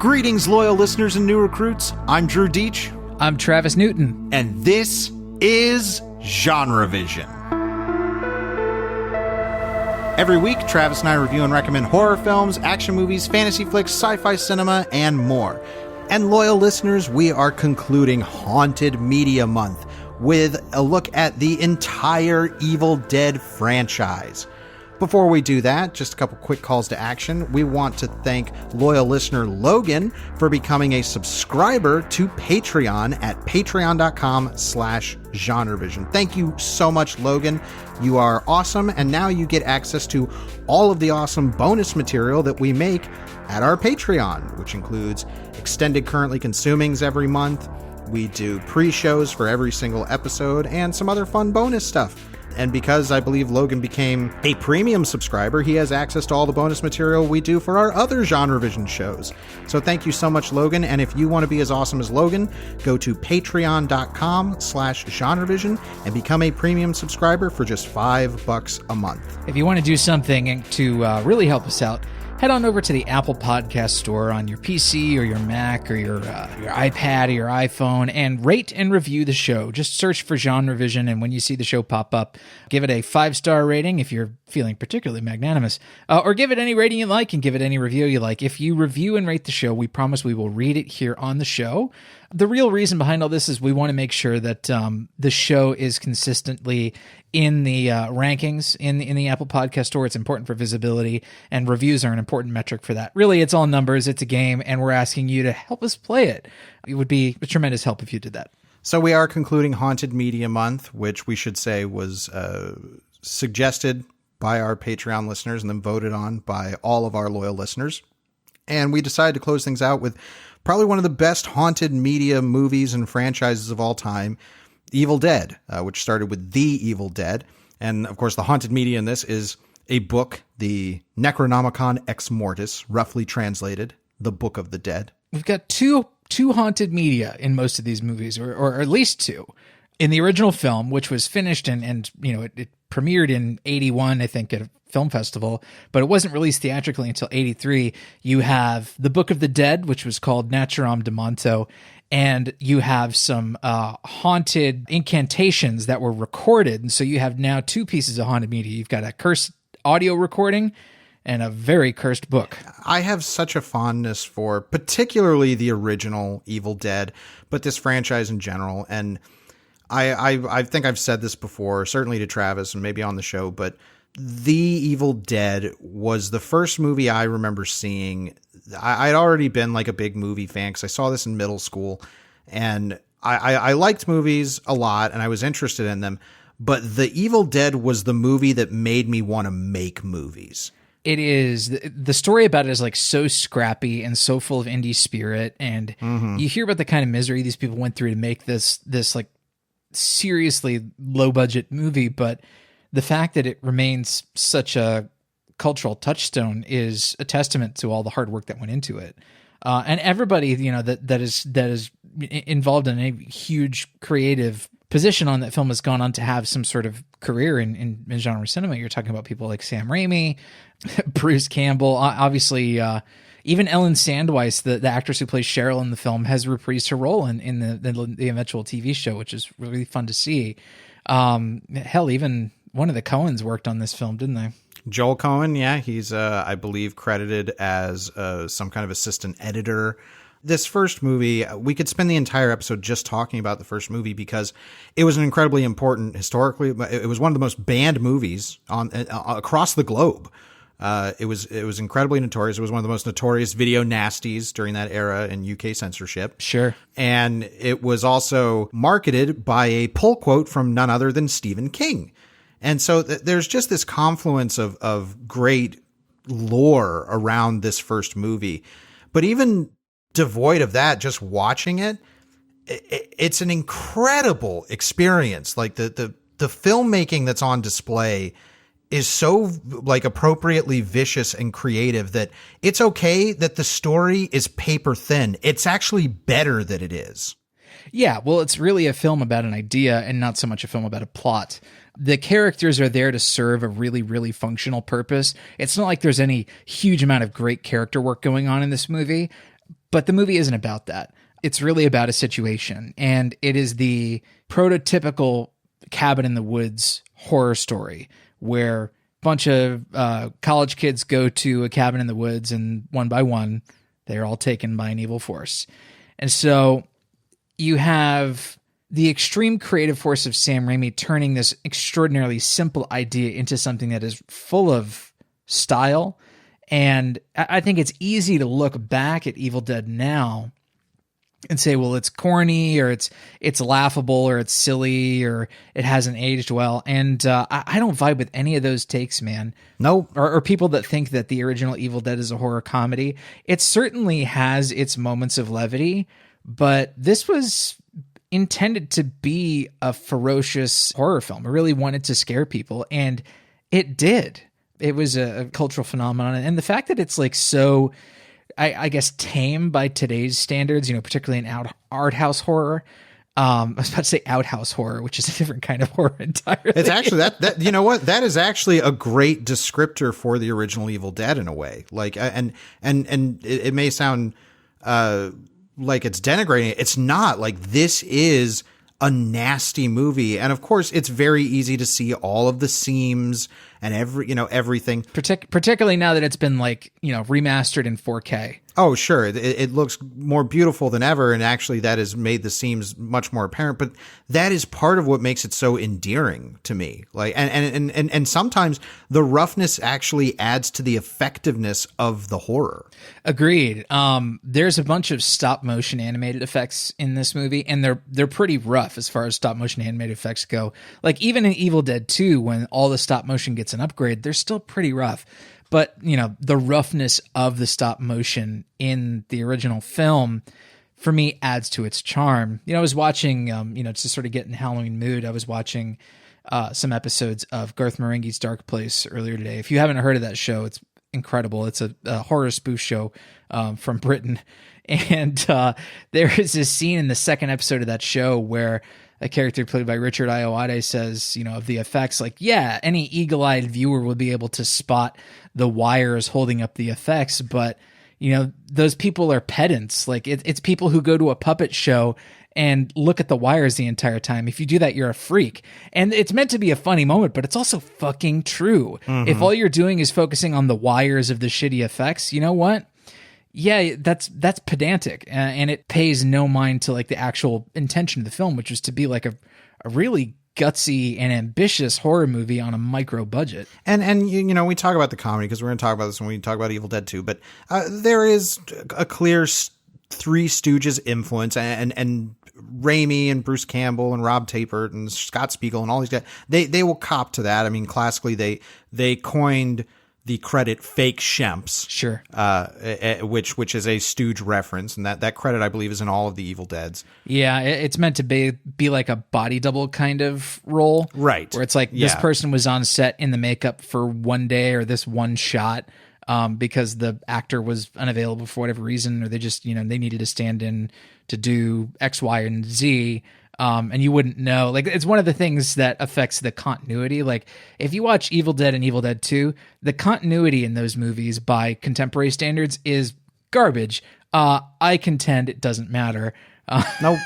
Greetings, loyal listeners and new recruits. I'm Drew Deach. I'm Travis Newton. And this is GenreVision. Every week, Travis and I review and recommend horror films, action movies, fantasy flicks, sci-fi cinema, and more. And loyal listeners, we are concluding Haunted Media Month with a look at the entire Evil Dead franchise. Before we do that, just a couple quick calls to action. We want to thank loyal listener Logan for becoming a subscriber to Patreon at patreon.com/GenreVision. Thank you so much, Logan. You are awesome, and now you get access to all of the awesome bonus material that we make at our Patreon, which includes extended currently consumings every month. We do pre-shows for every single episode and some other fun bonus stuff. And because I believe Logan became a premium subscriber, he has access to all the bonus material we do for our other GenreVision shows. So thank you so much, Logan. And if you want to be as awesome as Logan, go to patreon.com/GenreVision and become a premium subscriber for just $5 a month. If you want to do something to really help us out, head on over to the Apple Podcast Store on your PC or your Mac or your iPad or your iPhone and rate and review the show. Just search for GenreVision, and when you see the show pop up, give it a 5-star rating if you're feeling particularly magnanimous, or give it any rating you like and give it any review you like. If you review and rate the show, we promise we will read it here on the show. The real reason behind all this is we want to make sure that the show is consistently in the rankings in the Apple Podcast Store. It's important for visibility, and reviews are an important metric for that. Really, it's all numbers. It's a game, and we're asking you to help us play it. It would be a tremendous help if you did that. So we are concluding Haunted Media Month, which we should say was suggested by our Patreon listeners and then voted on by all of our loyal listeners. And we decided to close things out with probably one of the best haunted media movies and franchises of all time, Evil Dead, which started with The Evil Dead. And of course, the haunted media in this is a book, the Necronomicon Ex Mortis, roughly translated, the Book of the Dead. We've got two haunted media in most of these movies, or at least two. In the original film, which was finished and you know, it premiered in 81, I think, at a film festival, but it wasn't released theatrically until 83. You have the Book of the Dead, which was called Naturam de Monto, and you have some haunted incantations that were recorded. And so you have now two pieces of haunted media. You've got a cursed audio recording and a very cursed book. I have such a fondness for particularly the original Evil Dead, but this franchise in general. And I think I've said this before, certainly to Travis and maybe on the show, but The Evil Dead was the first movie I remember seeing. I'd already been like a big movie fan because I saw this in middle school, and I liked movies a lot and I was interested in them. But The Evil Dead was the movie that made me want to make movies. It is. The story about it is like so scrappy and so full of indie spirit. And you hear about the kind of misery these people went through to make this like seriously low budget movie, but the fact that it remains such a cultural touchstone is a testament to all the hard work that went into it. And everybody, you know, that is involved in a huge creative position on that film has gone on to have some sort of career in genre cinema. You're talking about people like Sam Raimi, Bruce Campbell, obviously, even Ellen Sandweiss, the actress who plays Cheryl in the film, has reprised her role in the eventual TV show, which is really fun to see. Hell, even one of the Coens worked on this film, didn't they? Joel Coen, yeah. He's, I believe, credited as some kind of assistant editor. This first movie, we could spend the entire episode just talking about the first movie because it was an incredibly important historically. It was one of the most banned movies across the globe. It was incredibly notorious. It was one of the most notorious video nasties during that era in UK censorship. Sure. And it was also marketed by a pull quote from none other than Stephen King. And so there's just this confluence of great lore around this first movie. But even devoid of that, just watching it's an incredible experience. Like the filmmaking that's on display is so like appropriately vicious and creative that it's okay that the story is paper thin. It's actually better that it is. Yeah, well, it's really a film about an idea and not so much a film about a plot. The characters are there to serve a really, really functional purpose. It's not like there's any huge amount of great character work going on in this movie, But the movie isn't about that. It's really about a situation, and it is the prototypical cabin in the woods horror story where a bunch of college kids go to a cabin in the woods, and one by one, they're all taken by an evil force. And so you have the extreme creative force of Sam Raimi turning this extraordinarily simple idea into something that is full of style. And I think it's easy to look back at Evil Dead now and say, well, it's corny, or it's laughable, or it's silly, or it hasn't aged well. And I don't vibe with any of those takes, man. No. Or people that think that the original Evil Dead is a horror comedy. It certainly has its moments of levity, but this was intended to be a ferocious horror film. It really wanted to scare people, and it did. It was a cultural phenomenon. And the fact that it's like so, I guess, tame by today's standards, you know, particularly in art house horror. I was about to say outhouse horror, which is a different kind of horror entirely. It's actually that you know what? That is actually a great descriptor for the original Evil Dead in a way. Like, and it may sound like it's denigrating. It's not. Like, this is a nasty movie, and of course, it's very easy to see all of the seams and everything. Particularly now that it's been remastered in 4K. Oh, sure. It looks more beautiful than ever, and actually that has made the seams much more apparent. But that is part of what makes it so endearing to me. Like, and sometimes the roughness actually adds to the effectiveness of the horror. Agreed. There's a bunch of stop motion animated effects in this movie, and they're pretty rough as far as stop motion animated effects go. Like, even in Evil Dead 2, when all the stop motion gets an upgrade, they're still pretty rough. But, the roughness of the stop motion in the original film, for me, adds to its charm. I was watching, to sort of get in the Halloween mood, I was watching some episodes of Garth Marenghi's Dark Place earlier today. If you haven't heard of that show, it's incredible. It's a horror spoof show from Britain. And there is this scene in the second episode of that show where a character played by Richard Ayoade says, of the effects, like, yeah, any eagle-eyed viewer will be able to spot the wires holding up the effects, but, those people are pedants. Like, it's people who go to a puppet show and look at the wires the entire time. If you do that, you're a freak. And it's meant to be a funny moment, but it's also fucking true. Mm-hmm. If all you're doing is focusing on the wires of the shitty effects, you know what? Yeah, that's pedantic, and it pays no mind to like the actual intention of the film, which was to be like a really gutsy and ambitious horror movie on a micro budget. And we talk about the comedy because we're going to talk about this when we talk about Evil Dead 2, but there is a clear Three Stooges influence, and Raimi and Bruce Campbell and Rob Tapert and Scott Spiegel and all these guys, they will cop to that. I mean, classically they coined the credit fake Shemps. Sure. Which is a Stooge reference, and that credit, I believe, is in all of the Evil Deads. Yeah, it's meant to be like a body double kind of role. Right. Where it's like this person was on set in the makeup for one day or this one shot because the actor was unavailable for whatever reason, or they just, they needed to stand in to do X, Y, and Z. And you wouldn't know. Like, it's one of the things that affects the continuity. Like, if you watch Evil Dead and Evil Dead 2, the continuity in those movies by contemporary standards is garbage. I contend it doesn't matter. No.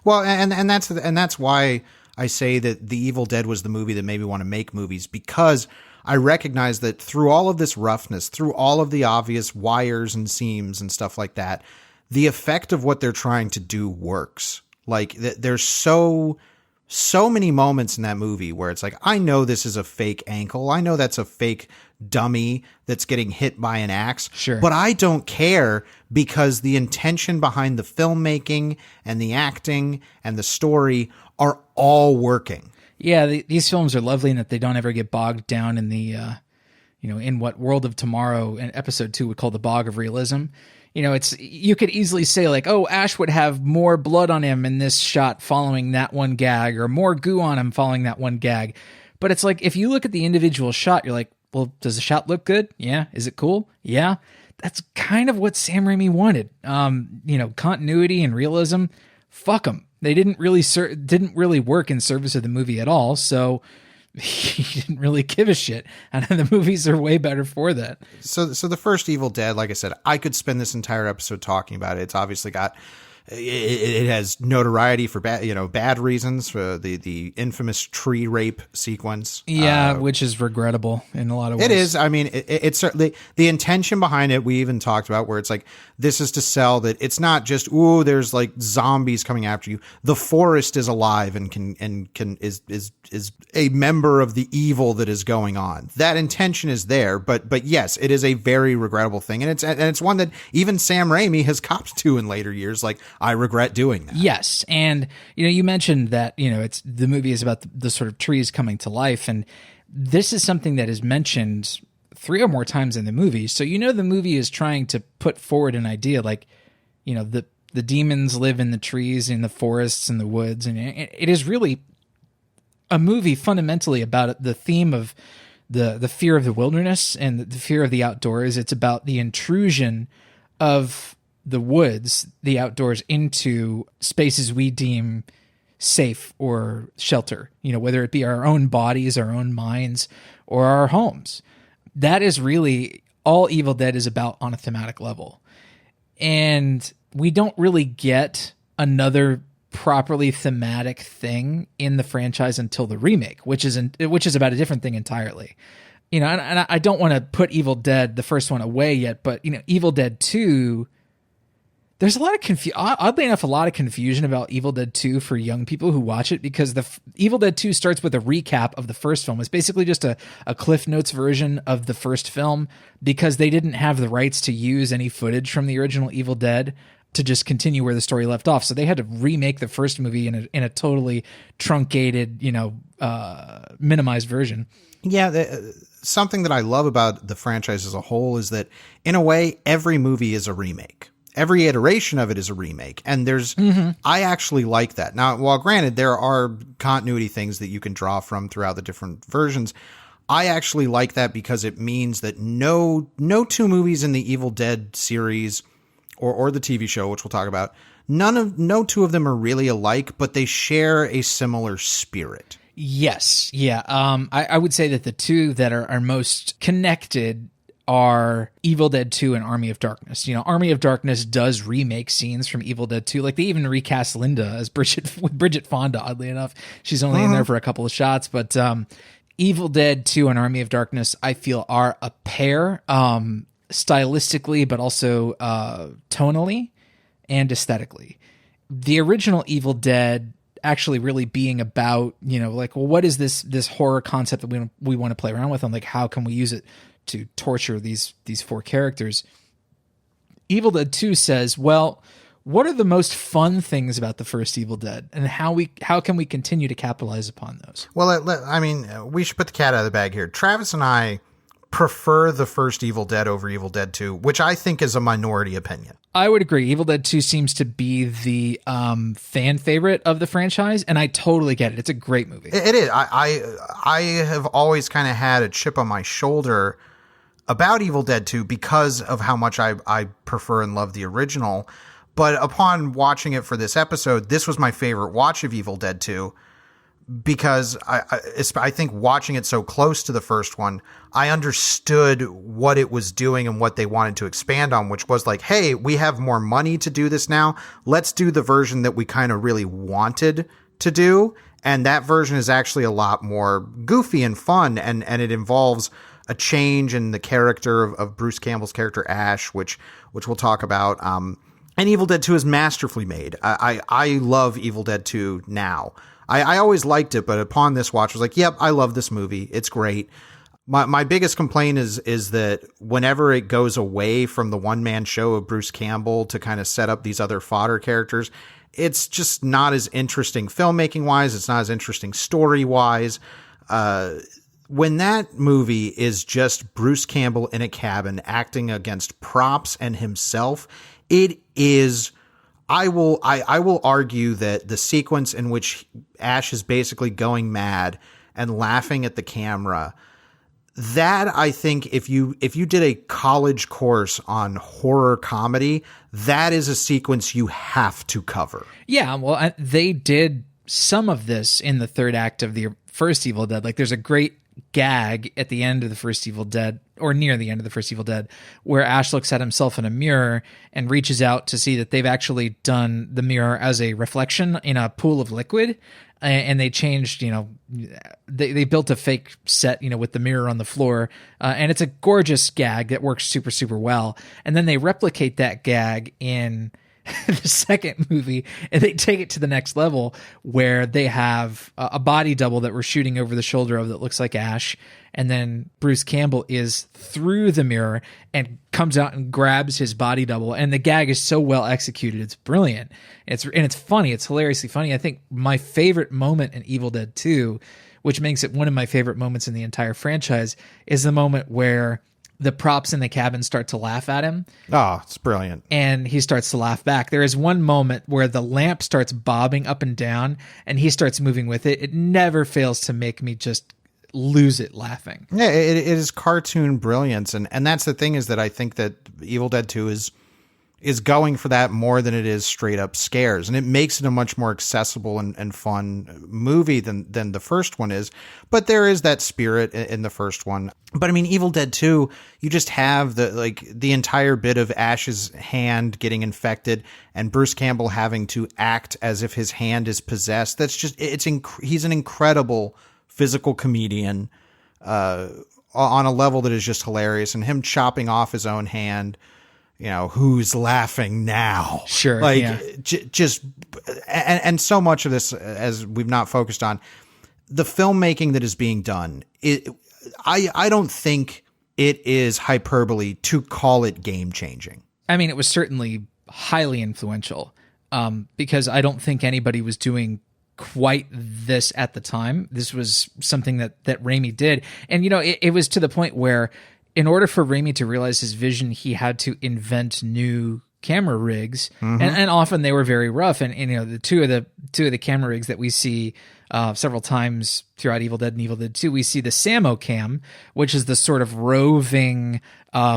Well, and that's why I say that The Evil Dead was the movie that made me want to make movies, because I recognize that through all of this roughness, through all of the obvious wires and seams and stuff like that, the effect of what they're trying to do works. Like, there's so many moments in that movie where it's like, I know this is a fake ankle. I know that's a fake dummy that's getting hit by an axe. Sure. But I don't care, because the intention behind the filmmaking and the acting and the story are all working. Yeah, these films are lovely in that they don't ever get bogged down in the, in what World of Tomorrow in episode 2 would call the bog of realism. You could easily say like, oh, Ash would have more blood on him in this shot following that one gag, or more goo on him following that one gag. But it's like, if you look at the individual shot, you're like, well, does the shot look good? Yeah. Is it cool? Yeah. That's kind of what Sam Raimi wanted. Continuity and realism, fuck them. They didn't really work in service of the movie at all. So he didn't really give a shit. And the movies are way better for that. So the first Evil Dead, like I said, I could spend this entire episode talking about it. It's obviously got, it has notoriety for bad reasons, for the infamous tree rape sequence. Yeah, which is regrettable in a lot of ways. It is. I mean, it's certainly the intention behind it. We even talked about where it's like, this is to sell that it's not just, ooh, there's like zombies coming after you. The forest is alive and is a member of the evil that is going on. That intention is there, but yes, it is a very regrettable thing, and it's one that even Sam Raimi has copped to in later years. Like, I regret doing that. Yes, and you mentioned that it's the movie is about the sort of trees coming to life, and this is something that is mentioned 3 or more times in the movie. So the movie is trying to put forward an idea like, the demons live in the trees, in the forests, in the woods, and it is really a movie fundamentally about the theme of the fear of the wilderness and the fear of the outdoors. It's about the intrusion of the woods, the outdoors, into spaces we deem safe or shelter, whether it be our own bodies, our own minds, or our homes. That is really all Evil Dead is about on a thematic level. And we don't really get another properly thematic thing in the franchise until the remake, which is about a different thing entirely. And I don't want to put Evil Dead, the first one, away yet, but Evil Dead 2, there's a lot of oddly enough, a lot of confusion about Evil Dead 2 for young people who watch it, because the Evil Dead 2 starts with a recap of the first film. It's basically just a Cliff Notes version of the first film, because they didn't have the rights to use any footage from the original Evil Dead to just continue where the story left off. So they had to remake the first movie in a totally truncated, minimized version. Yeah, something that I love about the franchise as a whole is that, in a way, every movie is a remake. Every iteration of it is a remake. And I actually like that. Now, while granted, there are continuity things that you can draw from throughout the different versions, I actually like that because it means that no 2 movies in the Evil Dead series or the TV show, which we'll talk about, no 2 of them are really alike, but they share a similar spirit. Yes. Yeah. I would say that the 2 that are most connected are Evil Dead 2 and Army of Darkness. Army of Darkness does remake scenes from Evil Dead 2. Like, they even recast Linda as Bridget Fonda, oddly enough. She's only in there for a couple of shots, but Evil Dead 2 and Army of Darkness, I feel, are a pair, stylistically, but also tonally and aesthetically. The original Evil Dead actually really being about, what is this horror concept that we want to play around with, and like, how can we use it to torture these 4 characters? Evil Dead 2 says, well, what are the most fun things about the first Evil Dead, and how can we continue to capitalize upon those? Well, I mean, we should put the cat out of the bag here. Travis and I prefer the first Evil Dead over Evil Dead 2, which I think is a minority opinion. I would agree. Evil Dead 2 seems to be the fan favorite of the franchise, and I totally get it. It's a great movie. It is. I have always kind of had a chip on my shoulder about Evil Dead 2 because of how much I prefer and love the original. But upon watching it for this episode, this was my favorite watch of Evil Dead 2, because I think watching it so close to the first one, I understood what it was doing and what they wanted to expand on, which was like, hey, we have more money to do this now. Let's do the version that we kind of really wanted to do. And that version is actually a lot more goofy and fun. And it involves a change in the character of Bruce Campbell's character, Ash, which we'll talk about. And Evil Dead 2 is masterfully made. I love Evil Dead 2 now. I always liked it, but upon this watch, I was like, yep, I love this movie. It's great. My biggest complaint is that whenever it goes away from the one-man show of Bruce Campbell to kind of set up these other fodder characters, it's just not as interesting filmmaking-wise. It's not as interesting story-wise. When that movie is just Bruce Campbell in a cabin acting against props and himself, it is... I will argue that the sequence in which Ash is basically going mad and laughing at the camera, that I think if you did a college course on horror comedy, that is a sequence you have to cover. Yeah, well, they did some of this in the third act of the first Evil Dead. Like there's a great gag at the end of the first Evil Dead, or near the end of the first Evil Dead, where Ash looks at himself in a mirror and reaches out to see that they've actually done the mirror as a reflection in a pool of liquid. And they changed, they built a fake set, with the mirror on the floor. And it's a gorgeous gag that works super, super well. And then they replicate that gag in the second movie, and they take it to the next level where they have a body double that we're shooting over the shoulder of that looks like Ash. And then Bruce Campbell is through the mirror and comes out and grabs his body double. And the gag is so well executed. It's brilliant. It's funny. It's hilariously funny. I think my favorite moment in Evil Dead 2, which makes it one of my favorite moments in the entire franchise, is the moment where the props in the cabin start to laugh at him. Oh, it's brilliant. And he starts to laugh back. There is one moment where the lamp starts bobbing up and down and he starts moving with it. It never fails to make me just lose it laughing. Yeah, it is cartoon brilliance. And that's the thing, is that I think that Evil Dead 2 is going for that more than it is straight up scares. And it makes it a much more accessible and fun movie than the first one is. But there is that spirit in the first one. But I mean, Evil Dead 2, you just have the entire bit of Ash's hand getting infected and Bruce Campbell having to act as if his hand is possessed. That's just, he's an incredible physical comedian on a level that is just hilarious. And him chopping off his own hand, who's laughing now? Sure. Just, and so much of this, as we've not focused on, the filmmaking that is being done, I don't think it is hyperbole to call it game changing. I mean, it was certainly highly influential, because I don't think anybody was doing quite this at the time. This was something that Raimi did. And, it was to the point where, in order for Raimi to realize his vision, he had to invent new camera rigs, and often they were very rough. And the two of the camera rigs that we see several times throughout Evil Dead and Evil Dead 2, we see the Samo cam, which is the sort of roving,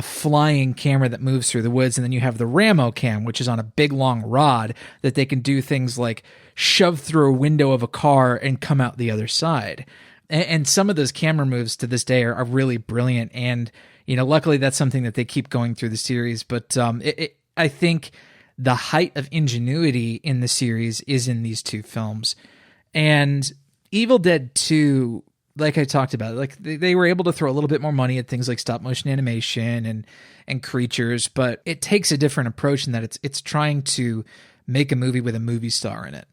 flying camera that moves through the woods, and then you have the Ramo cam, which is on a big long rod that they can do things like shove through a window of a car and come out the other side. And some of those camera moves to this day are really brilliant. And, luckily that's something that they keep going through the series. But I think the height of ingenuity in the series is in these two films. And Evil Dead 2, like I talked about, like they were able to throw a little bit more money at things like stop motion animation and creatures, but it takes a different approach in that it's trying to make a movie with a movie star in it.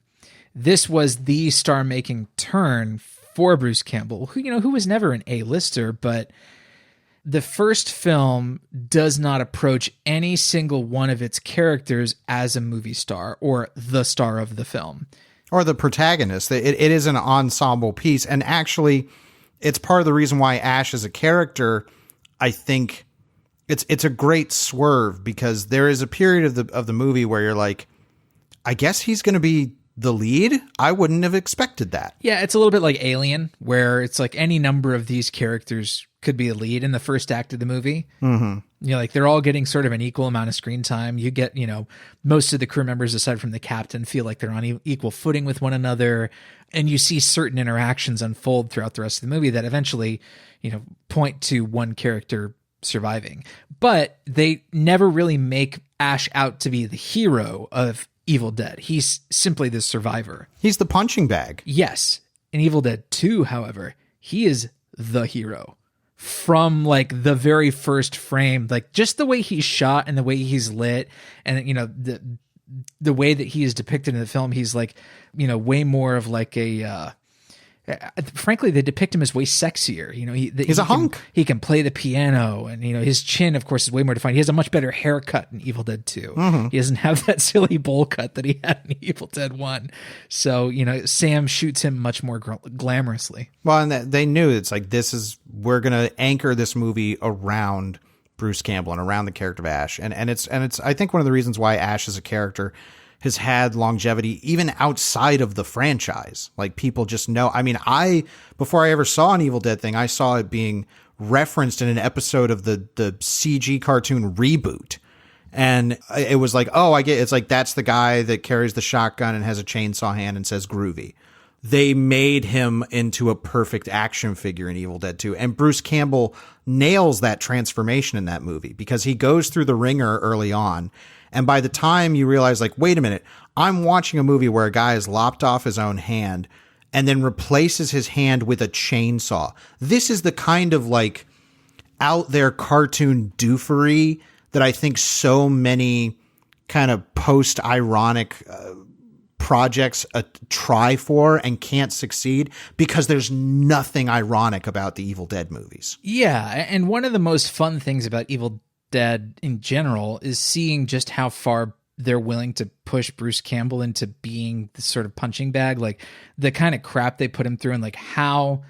This was the star-making turn for Bruce Campbell, who was never an A-lister, but the first film does not approach any single one of its characters as a movie star or the star of the film. Or the protagonist. It is an ensemble piece. And actually, it's part of the reason why Ash as a character, I think it's a great swerve, because there is a period of the movie where you're like, I guess he's going to be the lead. I wouldn't have expected that. Yeah, it's a little bit like Alien, where it's like any number of these characters could be a lead in the first act of the movie. Like they're all getting sort of an equal amount of screen time. You get, most of the crew members, aside from the captain, feel like they're on equal footing with one another. And you see certain interactions unfold throughout the rest of the movie that eventually, point to one character surviving. But they never really make Ash out to be the hero of Evil Dead. He's simply the survivor. He's the punching bag. Yes. In Evil Dead 2, however, he is the hero. From like the very first frame, like just the way he's shot and the way he's lit, and the way that he is depicted in the film, he's like, way more of like a frankly, they depict him as way sexier. He's a hunk. He can play the piano, and his chin, of course, is way more defined. He has a much better haircut in Evil Dead 2. He doesn't have that silly bowl cut that he had in Evil Dead 1. So Sam shoots him much more glamorously. Well, and they knew it's like, we're gonna anchor this movie around Bruce Campbell and around the character of Ash, and it's I think one of the reasons why Ash as a character has had longevity even outside of the franchise. Like, people just know. I mean, before I ever saw an Evil Dead thing, I saw it being referenced in an episode of the CG cartoon Reboot. And it was like, oh, I get, it's like, that's the guy that carries the shotgun and has a chainsaw hand and says groovy. they made him into a perfect action figure in Evil Dead 2. And Bruce Campbell nails that transformation in that movie because he goes through the ringer early on. And by the time you realize, like, wait a minute, I'm watching a movie where a guy has lopped off his own hand and then replaces his hand with a chainsaw. This is the kind of, like, out there cartoon doofery that I think so many kind of post-ironic projects try for and can't succeed because there's nothing ironic about the Evil Dead movies. Yeah, and one of the most fun things about Evil Dead in general is seeing just how far they're willing to push Bruce Campbell into being the sort of punching bag, like the kind of crap they put him through, and like how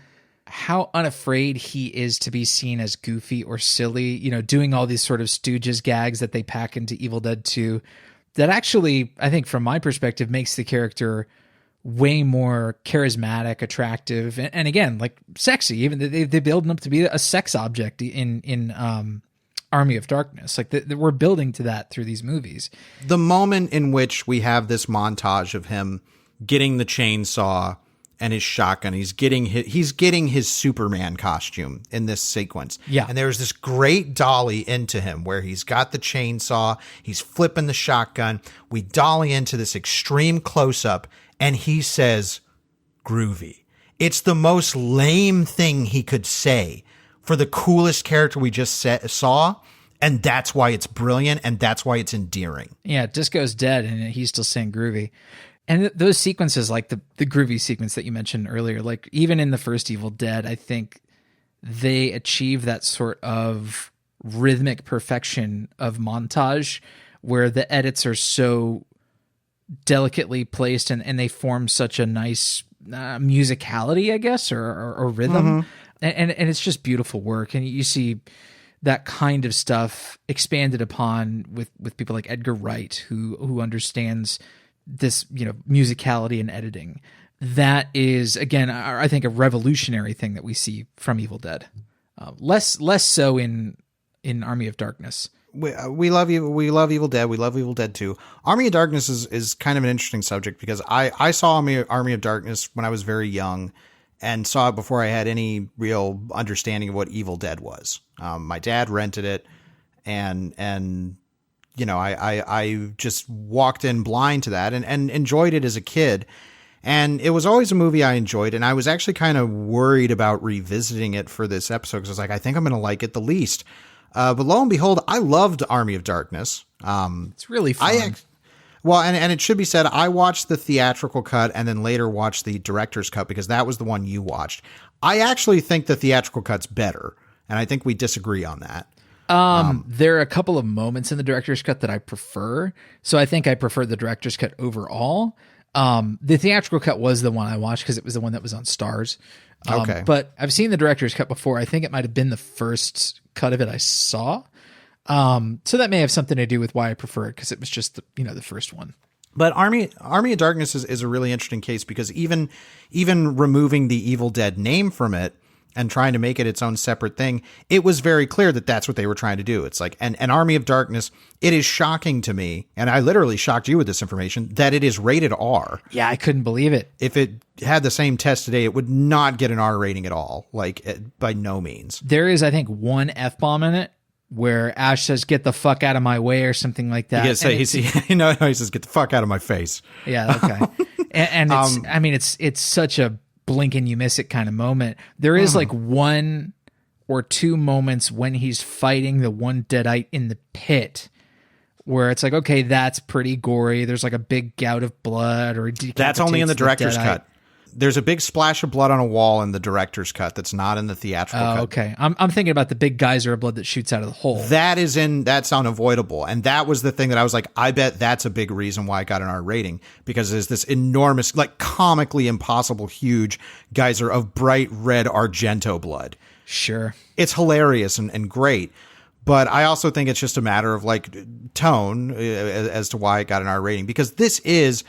unafraid he is to be seen as goofy or silly, you know, doing all these sort of Stooges gags that they pack into Evil Dead 2. That actually, I think from my perspective, makes the character way more charismatic, attractive, and again, like sexy. Even they build him up to be a sex object in Army of Darkness. Like we're building to that through these movies. The moment in which we have this montage of him getting the chainsaw and his shotgun, he's getting his Superman costume in this sequence. Yeah. And there's this great dolly into him where he's got the chainsaw, he's flipping the shotgun. We dolly into this extreme close up and he says, groovy. It's the most lame thing he could say for the coolest character we just saw. And that's why it's brilliant. And that's why it's endearing. Yeah. Disco's dead and he's still saying groovy. And those sequences, like the groovy sequence that you mentioned earlier, like even in the first Evil Dead, I think they achieve that sort of rhythmic perfection of montage where the edits are so delicately placed and they form such a nice musicality, I guess, or rhythm. And it's just beautiful work. And you see that kind of stuff expanded upon with people like Edgar Wright, who understands this, you know, musicality and editing. That is, again, I think a revolutionary thing that we see from Evil Dead. Less so in Army of Darkness. We love you. We love Evil Dead. We love Evil Dead 2. Army of Darkness is kind of an interesting subject because I saw Army of Darkness when I was very young and saw it before I had any real understanding of what Evil Dead was. My dad rented it and you know, I just walked in blind to that and enjoyed it as a kid. And it was always a movie I enjoyed. And I was actually kind of worried about revisiting it for this episode because I was like, I think I'm going to like it the least. But lo and behold, I loved Army of Darkness. It's really fun. And it should be said, I watched the theatrical cut and then later watched the director's cut because that was the one you watched. I actually think the theatrical cut's better. And I think we disagree on that. There are a couple of moments in the director's cut that I prefer. So I think I prefer the director's cut overall. The theatrical cut was the one I watched because it was the one that was on Stars. Okay. But I've seen the director's cut before. I think it might have been the first cut of it I saw. So that may have something to do with why I prefer it because it was just the first one. But Army of Darkness is a really interesting case because even removing the Evil Dead name from it and trying to make it its own separate thing, it was very clear that that's what they were trying to do. It's like an Army of Darkness. It is shocking to me, and I literally shocked you with this information, that it is rated R. Yeah, I couldn't believe it. If it had the same test today, it would not get an R rating at all. Like, by no means. There is, I think, one F-bomb in it where Ash says, "Get the fuck out of my way," or something like that. He says, "Get the fuck out of my face." Yeah, okay. and it's such a blink and you miss it kind of moment. There is like one or two moments when he's fighting the one Deadite in the pit where it's like, okay, that's pretty gory. There's like a big gout of blood, or that's only in the director's cut. There's a big splash of blood on a wall in the director's cut that's not in the theatrical cut. Okay. I'm thinking about the big geyser of blood that shoots out of the hole. That's unavoidable. And that was the thing that I was like, I bet that's a big reason why I got an R rating, because there's this enormous, like comically impossible, huge geyser of bright red Argento blood. Sure. It's hilarious and great. But I also think it's just a matter of like tone as to why it got an R rating, because this is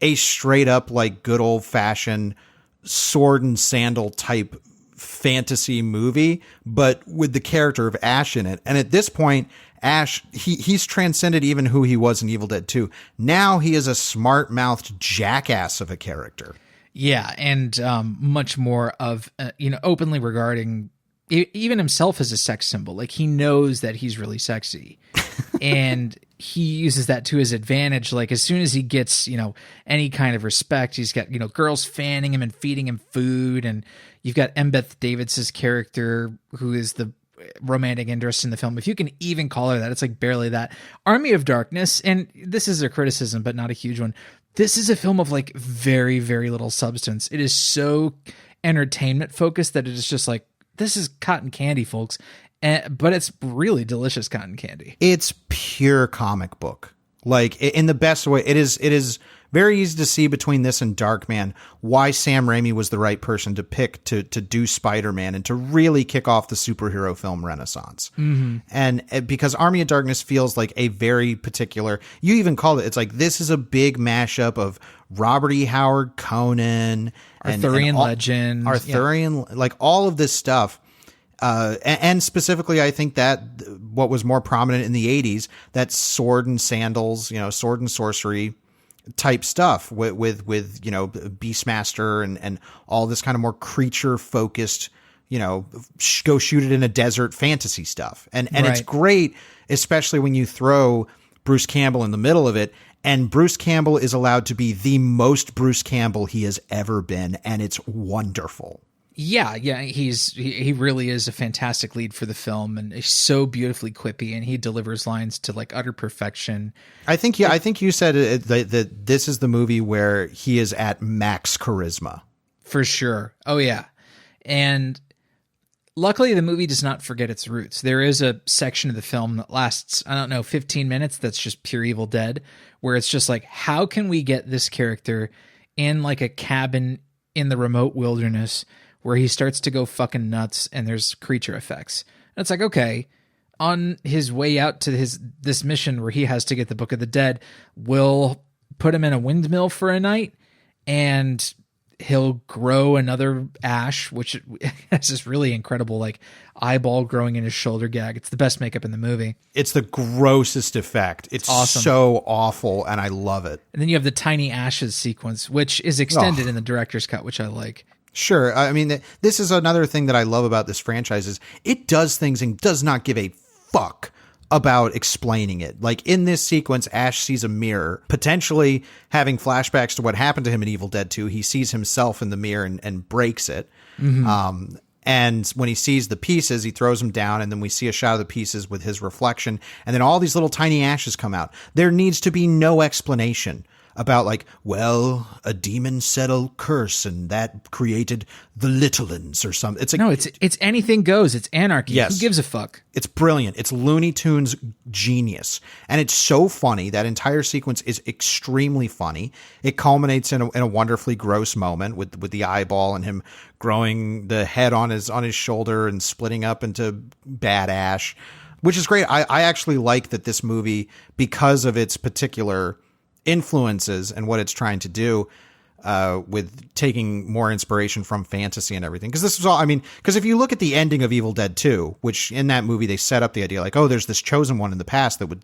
a straight up, like, good old fashioned sword and sandal type fantasy movie, but with the character of Ash in it. And at this point, Ash, he's transcended even who he was in Evil Dead 2. Now he is a smart mouthed jackass of a character. Yeah, and much more of openly regarding even himself as a sex symbol. Like, he knows that he's really sexy, and he uses that to his advantage. Like, as soon as he gets any kind of respect, he's got girls fanning him and feeding him food, and you've got Embeth Davids's character, who is the romantic interest in the film, if you can even call her that. It's like barely that. Army of Darkness, and this is a criticism but not a huge one, this is a film of like very, very little substance. It is so entertainment focused that it is just like, this is cotton candy, folks. But it's really delicious cotton candy. It's pure comic book, like in the best way. It is very easy to see between this and Darkman why Sam Raimi was the right person to pick to do Spider-Man and to really kick off the superhero film renaissance. Mm-hmm. And because Army of Darkness feels like a very particular, you even called it, it's like, this is a big mashup of Robert E. Howard, Conan, Arthurian legend, like all of this stuff. And specifically, I think that what was more prominent in the 80s, that sword and sandals, sword and sorcery type stuff with Beastmaster and all this kind of more creature focused, go shoot it in a desert fantasy stuff. And right. It's great, especially when you throw Bruce Campbell in the middle of it. And Bruce Campbell is allowed to be the most Bruce Campbell he has ever been. And it's wonderful. Yeah, he really is a fantastic lead for the film, and he's so beautifully quippy, and he delivers lines to like utter perfection. I think you said that this is the movie where he is at max charisma. For sure. Oh yeah. And luckily the movie does not forget its roots. There is a section of the film that lasts, 15 minutes that's just pure Evil Dead, where it's just like, how can we get this character in like a cabin in the remote wilderness where he starts to go fucking nuts and there's creature effects. And it's like, okay, on his way out to this mission where he has to get the Book of the Dead, we'll put him in a windmill for a night and he'll grow another ash, which has this really incredible like eyeball growing in his shoulder gag. It's the best makeup in the movie. It's the grossest effect. It's awesome. So awful, and I love it. And then you have the tiny ashes sequence, which is extended in the director's cut, which I like. Sure. I mean, this is another thing that I love about this franchise is it does things and does not give a fuck about explaining it. Like in this sequence, Ash sees a mirror, potentially having flashbacks to what happened to him in Evil Dead 2. He sees himself in the mirror and breaks it. Mm-hmm. And when he sees the pieces, he throws them down, and then we see a shot of the pieces with his reflection, and then all these little tiny ashes come out. There needs to be no explanation about like, well, a demon set a curse and that created the little uns or something. It's like, no, it's anything goes. It's anarchy. Yes. Who gives a fuck? It's brilliant. It's Looney Tunes genius. And it's so funny. That entire sequence is extremely funny. It culminates in a wonderfully gross moment with the eyeball and him growing the head on his shoulder and splitting up into bad ash, which is great. I actually like that this movie, because of its particular influences and what it's trying to do with taking more inspiration from fantasy and everything. Because this was all, I mean, because if you look at the ending of Evil Dead 2, which in that movie they set up the idea like, oh, there's this chosen one in the past that would,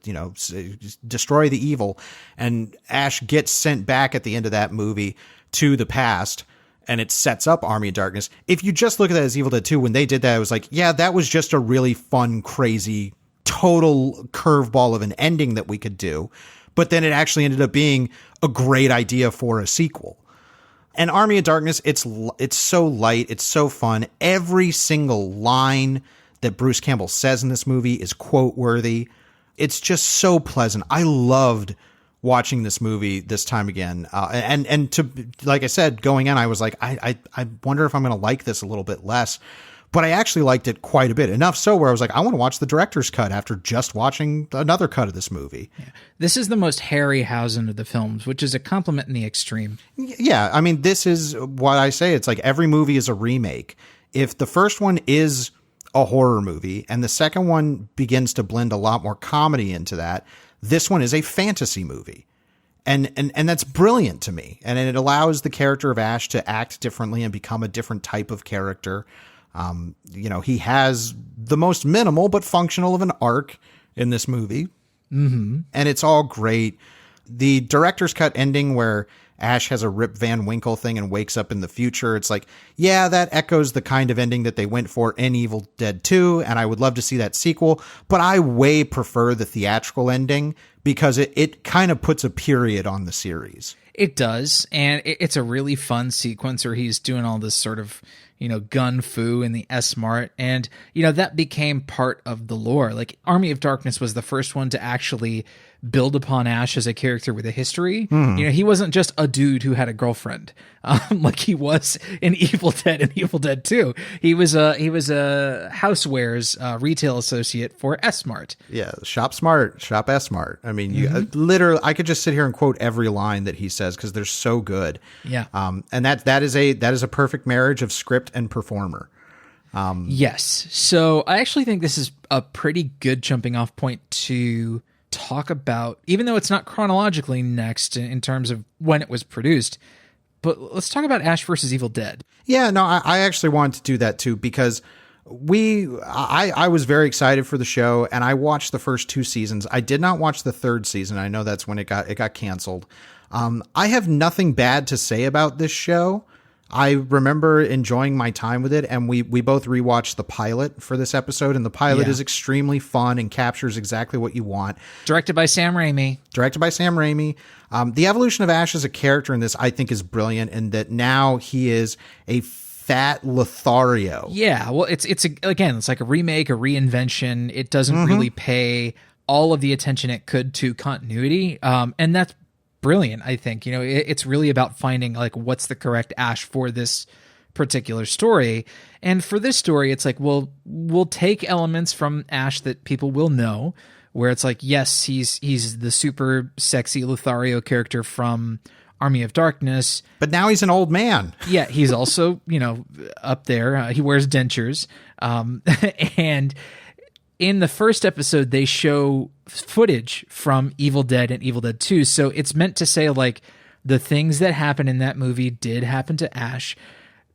destroy the evil, and Ash gets sent back at the end of that movie to the past, and it sets up Army of Darkness. If you just look at that as Evil Dead 2, when they did that, it was like, yeah, that was just a really fun, crazy, total curveball of an ending that we could do. But then it actually ended up being a great idea for a sequel. And Army of Darkness, it's so light, it's so fun. Every single line that Bruce Campbell says in this movie is quote worthy. It's just so pleasant. I loved watching this movie this time again. And to, like I said, going in, I was like, I wonder if I'm going to like this a little bit less. But I actually liked it quite a bit. Enough so where I was like, I want to watch the director's cut after just watching another cut of this movie. Yeah. This is the most Harryhausen of the films, which is a compliment in the extreme. Yeah. I mean, this is what I say. It's like every movie is a remake. If the first one is a horror movie and the second one begins to blend a lot more comedy into that, this one is a fantasy movie. And that's brilliant to me. And it allows the character of Ash to act differently and become a different type of character. He has the most minimal but functional of an arc in this movie. Mm-hmm. And it's all great. The director's cut ending where Ash has a Rip Van Winkle thing and wakes up in the future. It's like, yeah, that echoes the kind of ending that they went for in Evil Dead 2, and I would love to see that sequel, but I way prefer the theatrical ending because it kind of puts a period on the series. It does, and it's a really fun sequence where he's doing all this sort of, gun fu in the S-Mart, and, that became part of the lore. Like, Army of Darkness was the first one to actually build upon Ash as a character with a history. He wasn't just a dude who had a girlfriend, like he was in Evil Dead and Evil Dead 2. He was a housewares retail associate for S-Mart. Yeah, shop smart, shop S-Mart. I mean, you literally, I could just sit here and quote every line that he says because they're so good. Yeah, and that is a perfect marriage of script and performer. Yes, so I actually think this is a pretty good jumping off point to talk about, even though it's not chronologically next in terms of when it was produced, but let's talk about Ash versus Evil Dead. Yeah, no, I actually wanted to do that too, because I was very excited for the show, and I watched the first 2 seasons. I did not watch the 3rd season. I know that's when it got canceled. I have nothing bad to say about this show. I remember enjoying my time with it, and we both rewatched the pilot for this episode, and the pilot is extremely fun and captures exactly what you want. Directed by Sam Raimi. The evolution of Ash as a character in this, I think, is brilliant, in that now he is a fat Lothario. Yeah, well, it's like a remake, a reinvention. It doesn't really pay all of the attention it could to continuity, and that's brilliant. I think, it's really about finding like what's the correct Ash for this particular story. And for this story, it's like, well, we'll take elements from Ash that people will know, where it's like, yes, he's the super sexy Lothario character from Army of Darkness, but now he's an old man. Yeah, he's also, up there. He wears dentures. And in the first episode, they show footage from Evil Dead and Evil Dead 2. So it's meant to say, like, the things that happen in that movie did happen to Ash.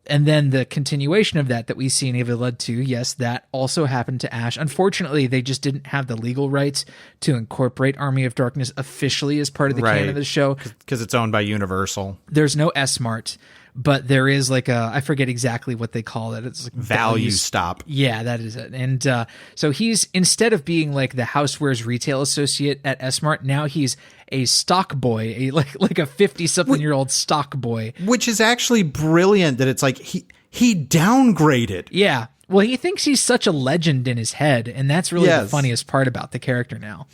And then the continuation of that we see in Evil Dead 2, yes, that also happened to Ash. Unfortunately, they just didn't have the legal rights to incorporate Army of Darkness officially as part of the canon of the show. Because it's owned by Universal. There's no S-Mart. But there is like I forget exactly what they call it. It's like value stop. Yeah, that is it. And so he's, instead of being like the housewares retail associate at S-Mart, now he's a stock boy, like a 50-something-year-old stock boy. Which is actually brilliant that it's like he downgraded. Yeah. Well, he thinks he's such a legend in his head, and that's really the funniest part about the character now.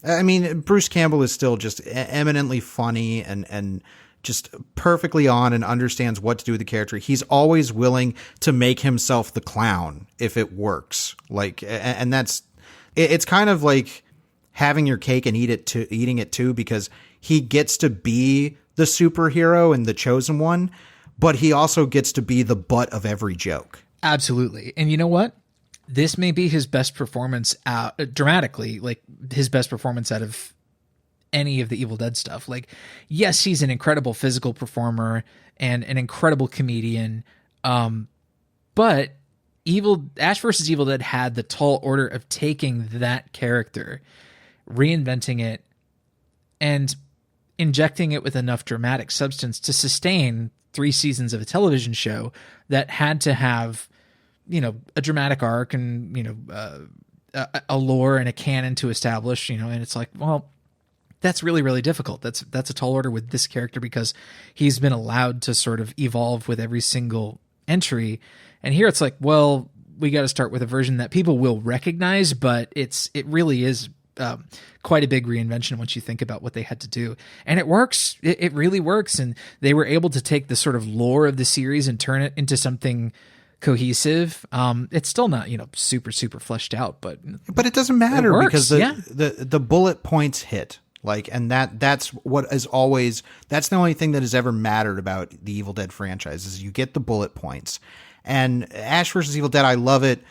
I mean, Bruce Campbell is still just eminently funny and just perfectly on and understands what to do with the character. He's always willing to make himself the clown if it works. Like, and it's kind of like having your cake and eating it too, because he gets to be the superhero and the chosen one, but he also gets to be the butt of every joke. Absolutely. And you know what? This may be his best performance dramatically, like his best performance out of any of the Evil Dead stuff. Like, yes, he's an incredible physical performer and an incredible comedian. But Ash versus Evil Dead had the tall order of taking that character, reinventing it, and injecting it with enough dramatic substance to sustain 3 seasons of a television show that had to have, a dramatic arc and, a lore and a canon to establish, and it's like, well, that's really, really difficult. That's a tall order with this character because he's been allowed to sort of evolve with every single entry. And here it's like, well, we got to start with a version that people will recognize, but it really is quite a big reinvention once you think about what they had to do. And it works. It really works. And they were able to take the sort of lore of the series and turn it into something cohesive. It's still not, super, super fleshed out, but it doesn't matter because the the bullet points hit. Like, and that's what is always, that's the only thing that has ever mattered about the Evil Dead franchise is you get the bullet points. And Ash vs. Evil Dead, I love it.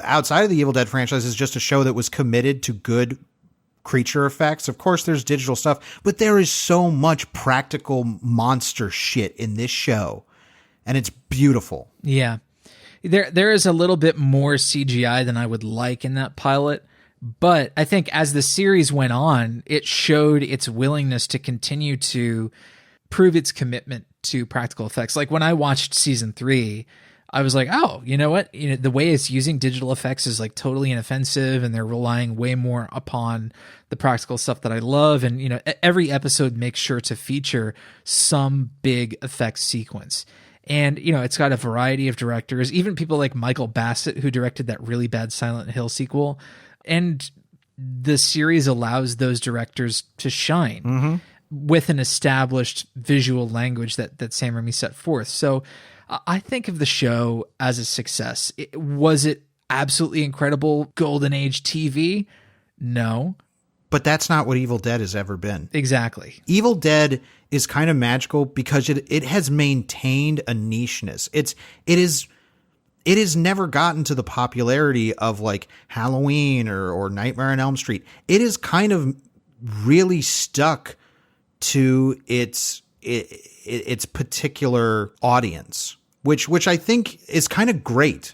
Outside of the Evil Dead franchise is just a show that was committed to good creature effects. Of course, there's digital stuff, but there is so much practical monster shit in this show, and it's beautiful. Yeah. There is a little bit more CGI than I would like in that pilot. But I think as the series went on, it showed its willingness to continue to prove its commitment to practical effects. Like when I watched season 3, I was like, oh, you know what? You know, the way it's using digital effects is like totally inoffensive, and they're relying way more upon the practical stuff that I love. And, you know, every episode makes sure to feature some big effects sequence. And, you know, it's got a variety of directors, even people like Michael Bassett, who directed that really bad Silent Hill sequel. And the series allows those directors to shine with an established visual language that Sam Raimi set forth. So I think of the show as a success. Was it absolutely incredible golden age TV? No. But that's not what Evil Dead has ever been. Exactly. Evil Dead is kind of magical because it has maintained a nicheness. It has never gotten to the popularity of like Halloween or Nightmare on Elm Street. It is kind of really stuck to its particular audience, which I think is kind of great.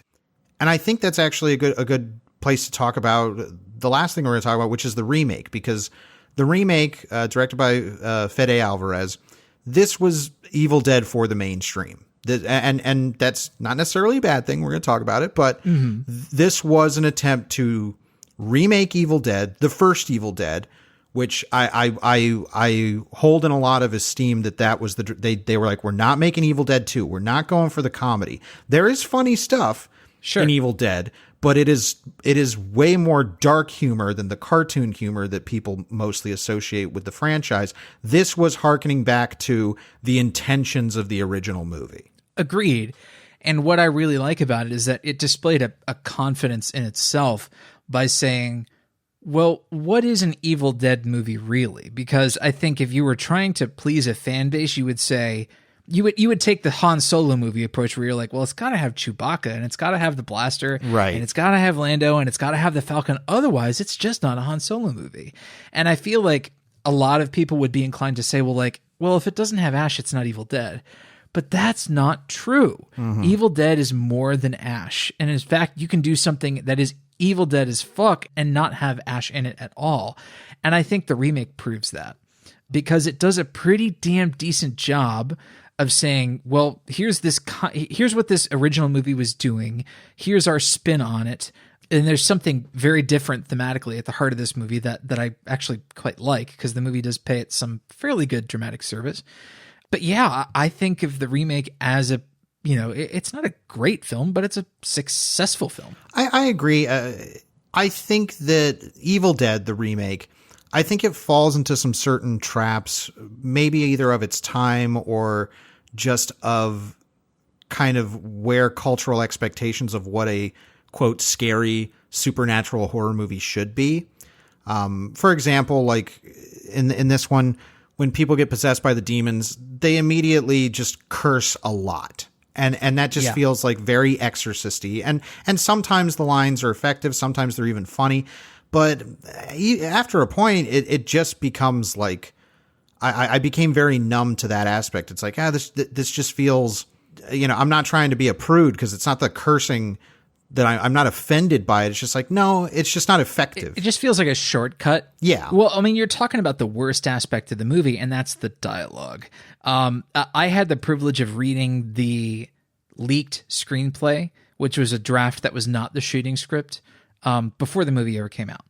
And I think that's actually a good place to talk about the last thing we're going to talk about, which is the remake, because the remake, directed by Fede Alvarez, this was Evil Dead for the mainstream. And that's not necessarily a bad thing. We're going to talk about it, but this was an attempt to remake Evil Dead, the first Evil Dead, which I hold in a lot of esteem. That was they were like, we're not making Evil Dead 2. We're not going for the comedy. There is funny stuff in Evil Dead, but it is way more dark humor than the cartoon humor that people mostly associate with the franchise. This was hearkening back to the intentions of the original movie. Agreed. And what I really like about it is that it displayed a confidence in itself by saying, well, what is an Evil Dead movie really? Because I think if you were trying to please a fan base, you would say, you would take the Han Solo movie approach where you're like, well, it's got to have Chewbacca, and it's got to have the blaster, right, and it's got to have Lando, and it's got to have the Falcon. Otherwise, it's just not a Han Solo movie. And I feel like a lot of people would be inclined to say, well, if it doesn't have Ash, it's not Evil Dead. But that's not true. Evil Dead is more than Ash. And in fact, you can do something that is Evil Dead as fuck and not have Ash in it at all. And I think the remake proves that, because it does a pretty damn decent job of saying, well, here's what this original movie was doing. Here's our spin on it. And there's something very different thematically at the heart of this movie that I actually quite like, because the movie does pay it some fairly good dramatic service. But yeah, I think of the remake as it's not a great film, but it's a successful film. I agree. I think that Evil Dead, the remake, I think it falls into some certain traps, maybe either of its time or just of kind of where cultural expectations of what a, quote, scary supernatural horror movie should be. For example, like in this one, when people get possessed by the demons, they immediately just curse a lot. And that just feels like very exorcist-y. And sometimes the lines are effective. Sometimes they're even funny. But after a point, it just becomes like, I became very numb to that aspect. It's like, this just feels, I'm not trying to be a prude, because it's not the cursing that I'm not offended by it. It's just like, no, it's just not effective. It just feels like a shortcut. Yeah. Well, I mean, you're talking about the worst aspect of the movie, and that's the dialogue. I had the privilege of reading the leaked screenplay, which was a draft that was not the shooting script, before the movie ever came out.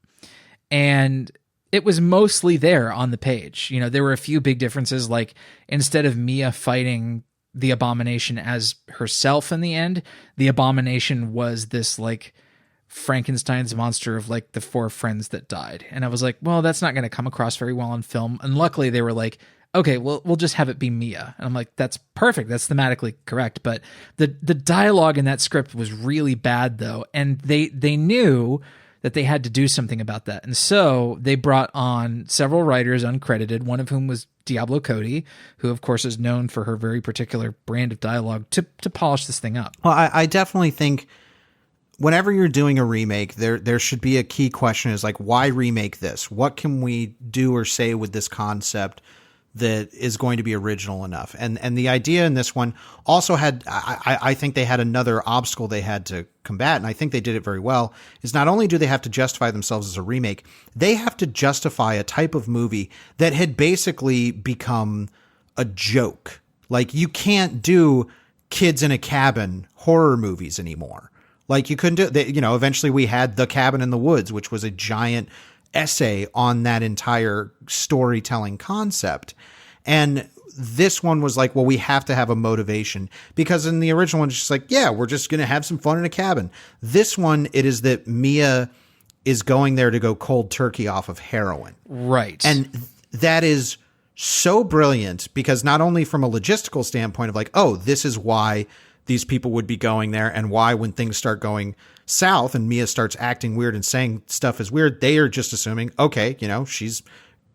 And it was mostly there on the page. There were a few big differences, like instead of Mia fighting the Abomination as herself in the end, the Abomination was this like Frankenstein's monster of like the 4 friends that died. And I was like, well, that's not going to come across very well on film. And luckily they were like, okay, well, we'll just have it be Mia. And I'm like, that's perfect. That's thematically correct. But the dialogue in that script was really bad though. And they knew that they had to do something about that. And so they brought on several writers uncredited, one of whom was Diablo Cody, who of course is known for her very particular brand of dialogue, to polish this thing up. Well, I definitely think whenever you're doing a remake, there should be a key question is like, why remake this? What can we do or say with this concept that is going to be original enough? And the idea in this one also had, I think they had another obstacle they had to combat, and I think they did it very well, is not only do they have to justify themselves as a remake, they have to justify a type of movie that had basically become a joke. Like, you can't do kids in a cabin horror movies anymore. Like, you couldn't do, eventually we had The Cabin in the Woods, which was a giant essay on that entire storytelling concept. And this one was like, well, we have to have a motivation, because in the original one, it's just like, yeah, we're just going to have some fun in a cabin. This one, it is that Mia is going there to go cold turkey off of heroin. Right. And that is so brilliant, because not only from a logistical standpoint of like, oh, this is why these people would be going there, and why when things start going south and Mia starts acting weird and saying stuff is weird, they are just assuming, okay, she's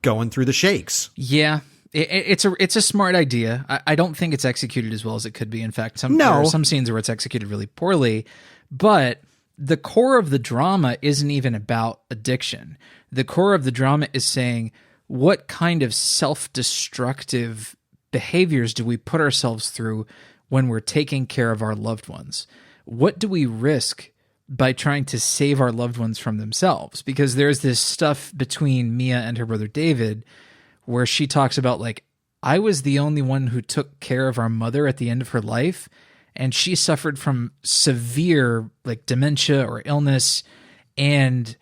going through the shakes. Yeah. It's a smart idea. I don't think it's executed as well as it could be. In fact, there are some scenes where it's executed really poorly, but the core of the drama isn't even about addiction. The core of the drama is saying, what kind of self-destructive behaviors do we put ourselves through when we're taking care of our loved ones? What do we risk by trying to save our loved ones from themselves? Because there's this stuff between Mia and her brother David where she talks about, like, I was the only one who took care of our mother at the end of her life, and she suffered from severe, like, dementia or illness, and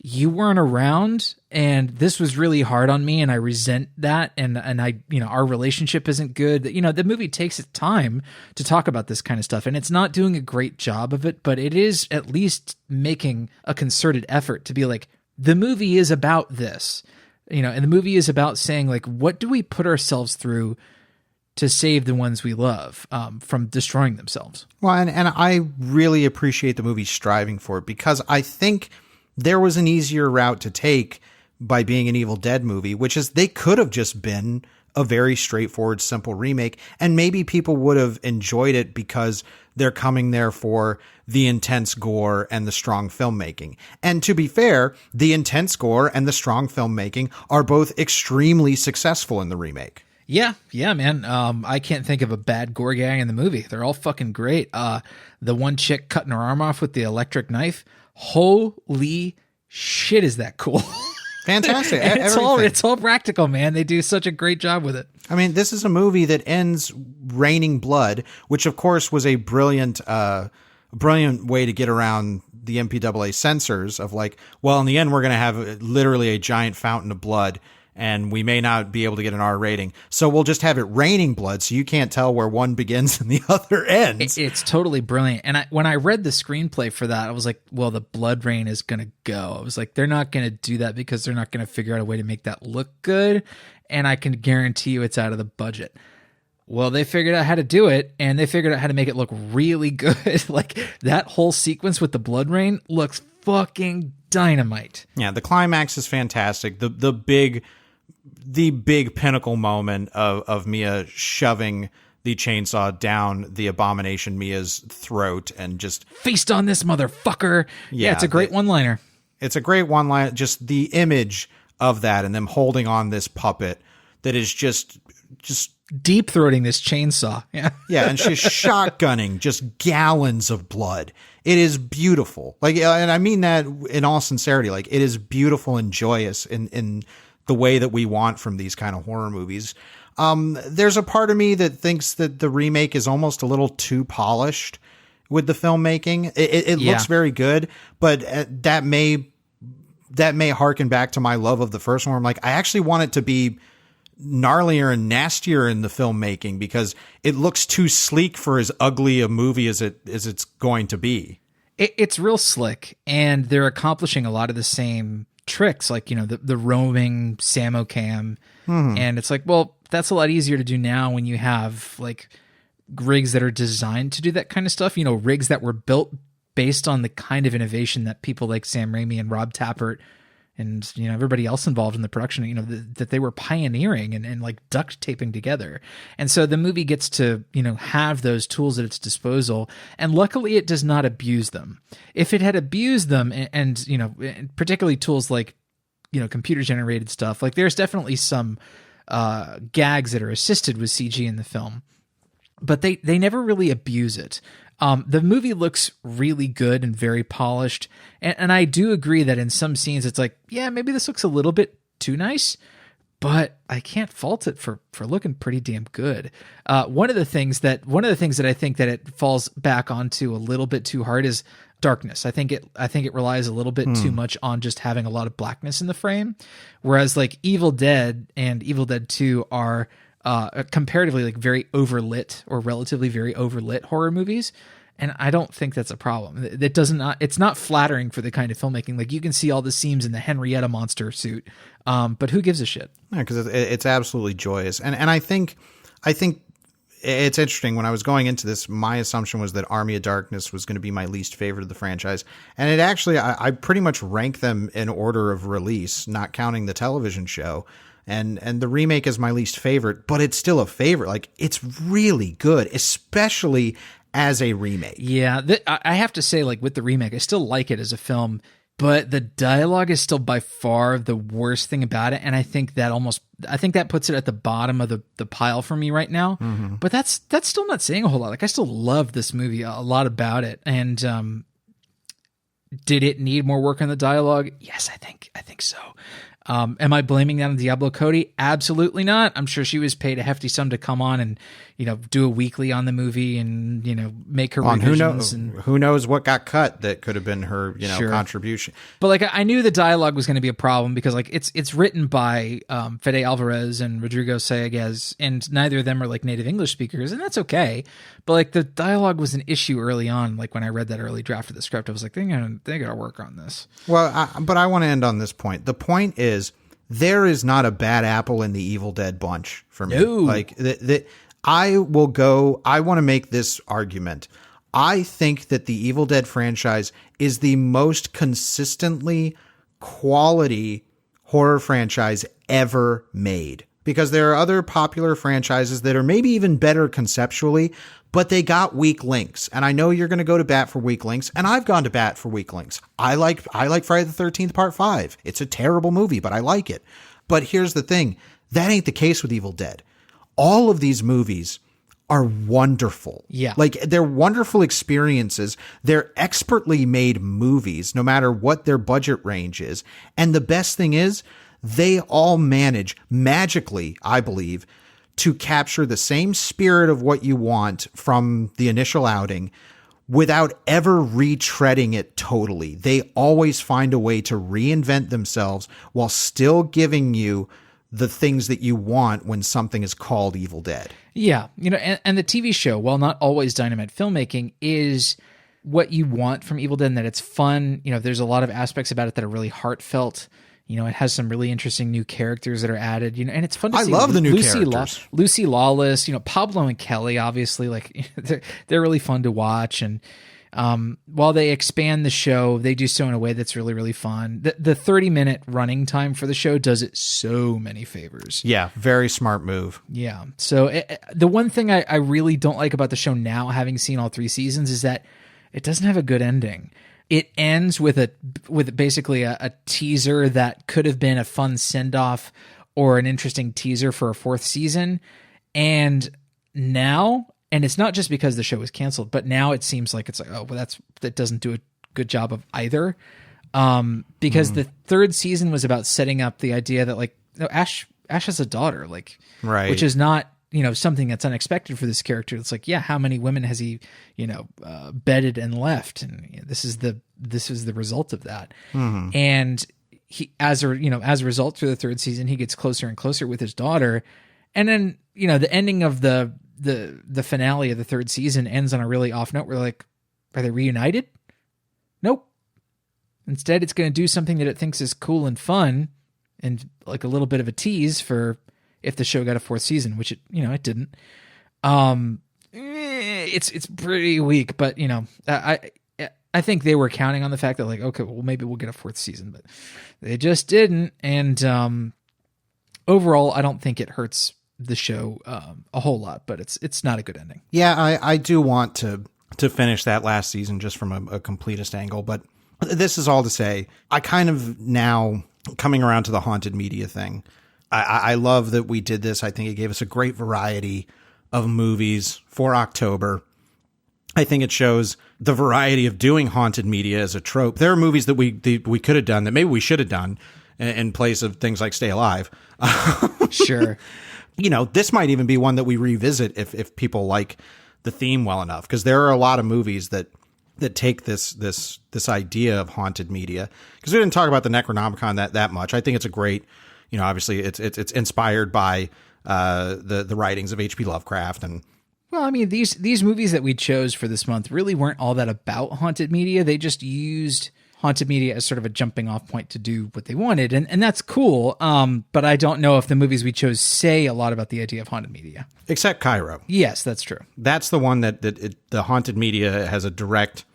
you weren't around, and this was really hard on me, and I resent that, and I, our relationship isn't good. The movie takes its time to talk about this kind of stuff, and it's not doing a great job of it, but it is at least making a concerted effort to be like, the movie is about this. And the movie is about saying, like, what do we put ourselves through to save the ones we love from destroying themselves? Well, and I really appreciate the movie striving for it, because I think there was an easier route to take by being an Evil Dead movie, which is they could have just been a very straightforward, simple remake, and maybe people would have enjoyed it because they're coming there for the intense gore and the strong filmmaking. And to be fair, the intense gore and the strong filmmaking are both extremely successful in the remake. Yeah, man. I can't think of a bad gore gag in the movie. They're all fucking great. The one chick cutting her arm off with the electric knife. Holy shit, is that cool? Fantastic. It's all practical, man. They do such a great job with it. I mean, this is a movie that ends raining blood, which of course was a brilliant way to get around the MPAA censors of like, well, in the end, we're going to have literally a giant fountain of blood, and we may not be able to get an R rating. So we'll just have it raining blood, so you can't tell where one begins and the other ends. It's totally brilliant. And when I read the screenplay for that, I was like, well, the blood rain is going to go. I was like, they're not going to do that because they're not going to figure out a way to make that look good. And I can guarantee you it's out of the budget. Well, they figured out how to do it, and they figured out how to make it look really good. Like, that whole sequence with the blood rain looks fucking dynamite. Yeah, the climax is fantastic. The big pinnacle moment of Mia shoving the chainsaw down the abomination Mia's throat and just feast on this motherfucker. Yeah, it's a great one-liner. It's a great one-liner. Just the image of that and them holding on this puppet that is just deep throating this chainsaw. Yeah. Yeah. And she's shotgunning just gallons of blood. It is beautiful. Like, and I mean that in all sincerity, like, it is beautiful and joyous in the way that we want from these kind of horror movies. There's a part of me that thinks that the remake is almost a little too polished with the filmmaking. It looks very good, but that may harken back to my love of the first one. I'm like, I actually want it to be gnarlier and nastier in the filmmaking because it looks too sleek for as ugly a movie as it's going to be. It's real slick, and they're accomplishing a lot of the same tricks, like, the roaming Samo cam. And it's like, well, that's a lot easier to do now when you have like rigs that are designed to do that kind of stuff, rigs that were built based on the kind of innovation that people like Sam Raimi and Rob Tappert and everybody else involved in the production, that they were pioneering and like duct taping together. And so the movie gets to have those tools at its disposal, and luckily it does not abuse them. If it had abused them, and particularly tools like computer generated stuff, like there's definitely some gags that are assisted with CG in the film, but they never really abuse it. The movie looks really good and very polished. And I do agree that in some scenes it's like, yeah, maybe this looks a little bit too nice, but I can't fault it for looking pretty damn good. One of the things that I think that it falls back onto a little bit too hard is darkness. I think it relies a little bit too much on just having a lot of blackness in the frame, whereas like Evil Dead and Evil Dead 2 are comparatively like very overlit or relatively very overlit horror movies. And I don't think that's a problem. It's not flattering for the kind of filmmaking. Like you can see all the seams in the Henrietta monster suit, but who gives a shit? Yeah, because it's absolutely joyous. And I think it's interesting. When I was going into this, my assumption was that Army of Darkness was going to be my least favorite of the franchise. And it actually, I pretty much rank them in order of release, not counting the television show. And the remake is my least favorite, but it's still a favorite. Like it's really good, especially as a remake. Yeah, I have to say, like with the remake, I still like it as a film, but the dialogue is still by far the worst thing about it. And I think that puts it at the bottom of the pile for me right now. Mm-hmm. But that's still not saying a whole lot. Like I still love this movie a lot about it. And did it need more work on the dialogue? Yes, I think so. Am I blaming that on Diablo Cody? Absolutely not. I'm sure she was paid a hefty sum to come on and, do a weekly on the movie and, make her revisions. Who knows what got cut that could have been her, Sure. contribution. But like, I knew the dialogue was going to be a problem because like it's written by Fede Alvarez and Rodrigo Sayagues, and neither of them are like native English speakers, and that's okay. But like the dialogue was an issue early on. Like when I read that early draft of the script, I was like, they got to work on this. Well, but I want to end on this point. The point is, there is not a bad apple in the Evil Dead bunch for me. No. Like I want to make this argument. I think that the Evil Dead franchise is the most consistently quality horror franchise ever made. Because there are other popular franchises that are maybe even better conceptually, but they got weak links. And I know you're going to go to bat for weak links, and I've gone to bat for weak links. I like Friday the 13th Part 5. It's a terrible movie, but I like it. But here's the thing. That ain't the case with Evil Dead. All of these movies are wonderful. Yeah. Like they're wonderful experiences. They're expertly made movies, no matter what their budget range is. And the best thing is, they all manage magically, I believe, to capture the same spirit of what you want from the initial outing without ever retreading it totally. They always find a way to reinvent themselves while still giving you the things that you want when something is called Evil Dead. Yeah. And the TV show, while not always dynamite filmmaking, is what you want from Evil Dead, and that it's fun. There's a lot of aspects about it that are really heartfelt. It has some really interesting new characters that are added, and it's fun to see. I love the new characters. Lucy Lawless, Pablo and Kelly, obviously, like they're really fun to watch. And while they expand the show, they do so in a way that's really, really fun. The 30-minute running time for the show does it so many favors. Yeah, very smart move. Yeah. So the one thing I really don't like about the show now, having seen all 3 seasons, is that it doesn't have a good ending. It ends with basically a teaser that could have been a fun send-off or an interesting teaser for a 4th season. And now, and it's not just because the show was canceled, but now it seems like it's like, oh, well, that doesn't do a good job of either. Because the 3rd season was about setting up the idea that like, Ash has a daughter, like, right, which is not, something that's unexpected for this character. It's like, yeah, how many women has he, bedded and left? And this is the result of that. Mm-hmm. And he, as a result through the 3rd season, he gets closer and closer with his daughter. And then, the ending of the finale of the 3rd season ends on a really off note. We're like, are they reunited? Nope. Instead, it's going to do something that it thinks is cool and fun and like a little bit of a tease for if the show got a 4th season, which it didn't. It's pretty weak, but I think they were counting on the fact that like, okay, well, maybe we'll get a 4th season, but they just didn't. And overall, I don't think it hurts the show a whole lot, but it's not a good ending. Yeah, I do want to finish that last season just from a completist angle, but this is all to say, I kind of now coming around to the haunted media thing. I love that we did this. I think it gave us a great variety of movies for October. I think it shows the variety of doing haunted media as a trope. There are movies that we could have done that maybe we should have done in place of things like Stay Alive. Sure. This might even be one that we revisit if people like the theme well enough, because there are a lot of movies that take this idea of haunted media. Because we didn't talk about the Necronomicon that much. I think it's a great, obviously it's inspired by the writings of H.P. Lovecraft. And well, I mean, these movies that we chose for this month really weren't all that about haunted media. They just used haunted media as sort of a jumping off point to do what they wanted. And that's cool. But I don't know if the movies we chose say a lot about the idea of haunted media. Except Cairo. Yes, that's true. That's the one that the haunted media has a direct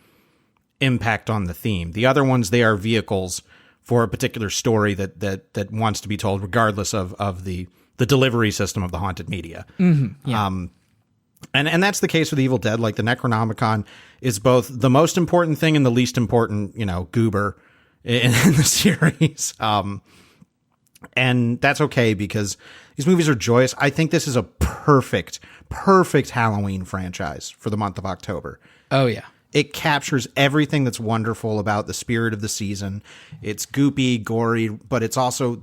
impact on the theme. The other ones, they are vehicles for a particular story that wants to be told, regardless of the delivery system of the haunted media. Mm-hmm. Yeah. And that's the case with Evil Dead. Like, the Necronomicon is both the most important thing and the least important, goober in the series. And that's okay, because these movies are joyous. I think this is a perfect Halloween franchise for the month of October. Oh, yeah. It captures everything that's wonderful about the spirit of the season. It's goopy, gory, but it's also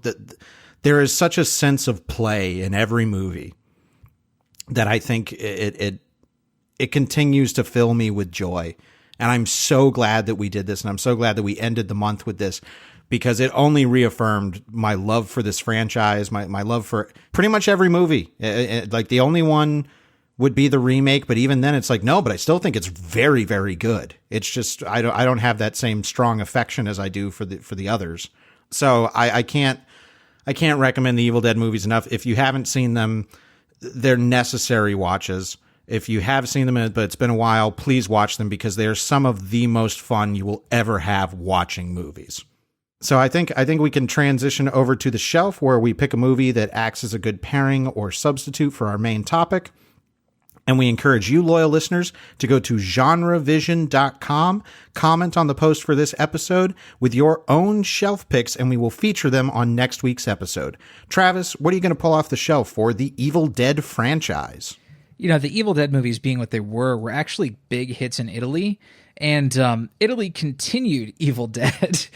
there is such a sense of play in every movie that I think it continues to fill me with joy. And I'm so glad that we did this, and I'm so glad that we ended the month with this, because it only reaffirmed my love for this franchise, my love for pretty much every movie. Like, the only one would be the remake, but even then it's like, no, but I still think it's very, very good. It's just I don't have that same strong affection as I do for the others. So I can't recommend the Evil Dead movies enough. If you haven't seen them, they're necessary watches. If you have seen them, but it's been a while, please watch them, because they are some of the most fun you will ever have watching movies. So I think we can transition over to the shelf, where we pick a movie that acts as a good pairing or substitute for our main topic. And we encourage you, loyal listeners, to go to GenreVision.com, comment on the post for this episode with your own shelf picks, and we will feature them on next week's episode. Travis, what are you going to pull off the shelf for the Evil Dead franchise? The Evil Dead movies, being what they were actually big hits in Italy. And Italy continued Evil Dead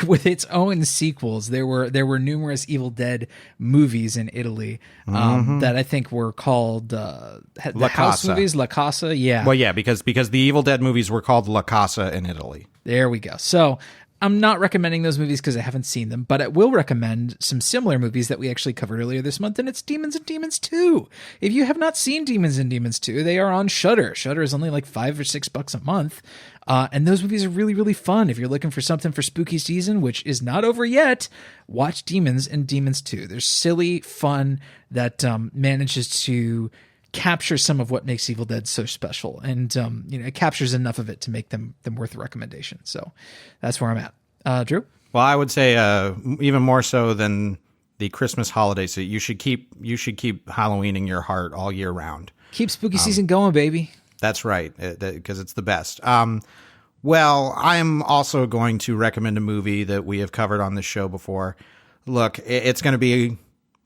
with its own sequels. There were numerous Evil Dead movies in Italy that I think were called the house movies, La Casa. Yeah. Well, yeah, because the Evil Dead movies were called La Casa in Italy. There we go. So I'm not recommending those movies because I haven't seen them, but I will recommend some similar movies that we actually covered earlier this month, and it's Demons and Demons 2. If you have not seen Demons and Demons 2, they are on Shudder. Shudder is only like $5 or $6 a month, and those movies are really, really fun. If you're looking for something for spooky season, which is not over yet, watch Demons and Demons 2. They're silly fun that manages to capture some of what makes Evil Dead so special, and it captures enough of it to make them worth a recommendation. So that's where I'm at. Drew? Well, I would say even more so than the Christmas holiday, so you should keep Halloween in your heart all year round. Keep spooky season going, baby. That's right, because it's the best. Well, I'm also going to recommend a movie that we have covered on this show before. Look, it's going to be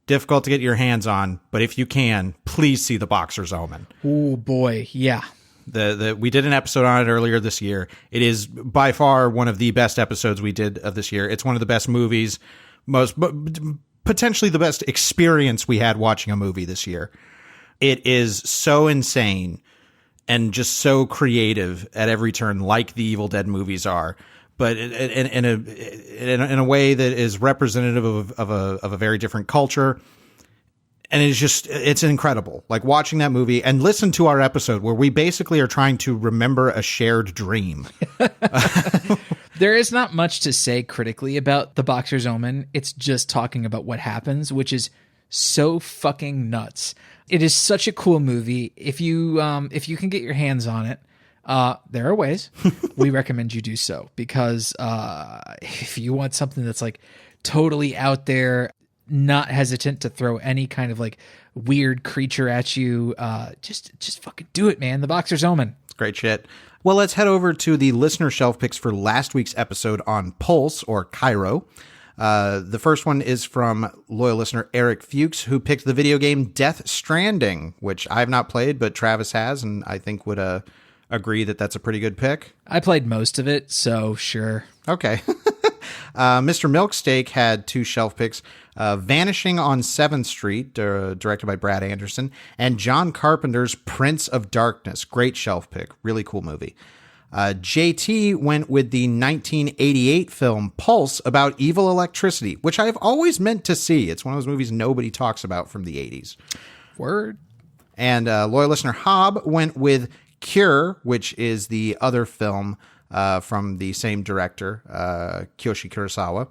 difficult to get your hands on, but if you can, please see The Boxer's Omen. Oh boy, yeah. We did an episode on it earlier this year. It is by far one of the best episodes we did of this year. It's one of the best movies, potentially the best experience we had watching a movie this year. It is so insane and just so creative at every turn, like the Evil Dead movies are, but in a way that is representative of a very different culture. And it's incredible. Like, watching that movie, and listen to our episode where we basically are trying to remember a shared dream. There is not much to say critically about The Boxer's Omen. It's just talking about what happens, which is so fucking nuts. It is such a cool movie. If you can get your hands on it, there are ways. We recommend you do so, because if you want something that's like totally out there, not hesitant to throw any kind of like weird creature at you, just fucking do it, man. The Boxer's Omen. It's great shit. Well, let's head over to the listener shelf picks for last week's episode on Pulse, or Cairo. The first one is from loyal listener Eric Fuchs, who picked the video game Death Stranding, which I have not played, but Travis has, and I think would agree that that's a pretty good pick. I played most of it, so sure. Okay. Mr. Milksteak had two shelf picks. Vanishing on 7th Street, directed by Brad Anderson, and John Carpenter's Prince of Darkness. Great shelf pick. Really cool movie. JT went with the 1988 film Pulse about evil electricity, which I've always meant to see. It's one of those movies nobody talks about from the 80s. Word. And loyal listener Hob went with Cure, which is the other film from the same director, Kiyoshi Kurosawa.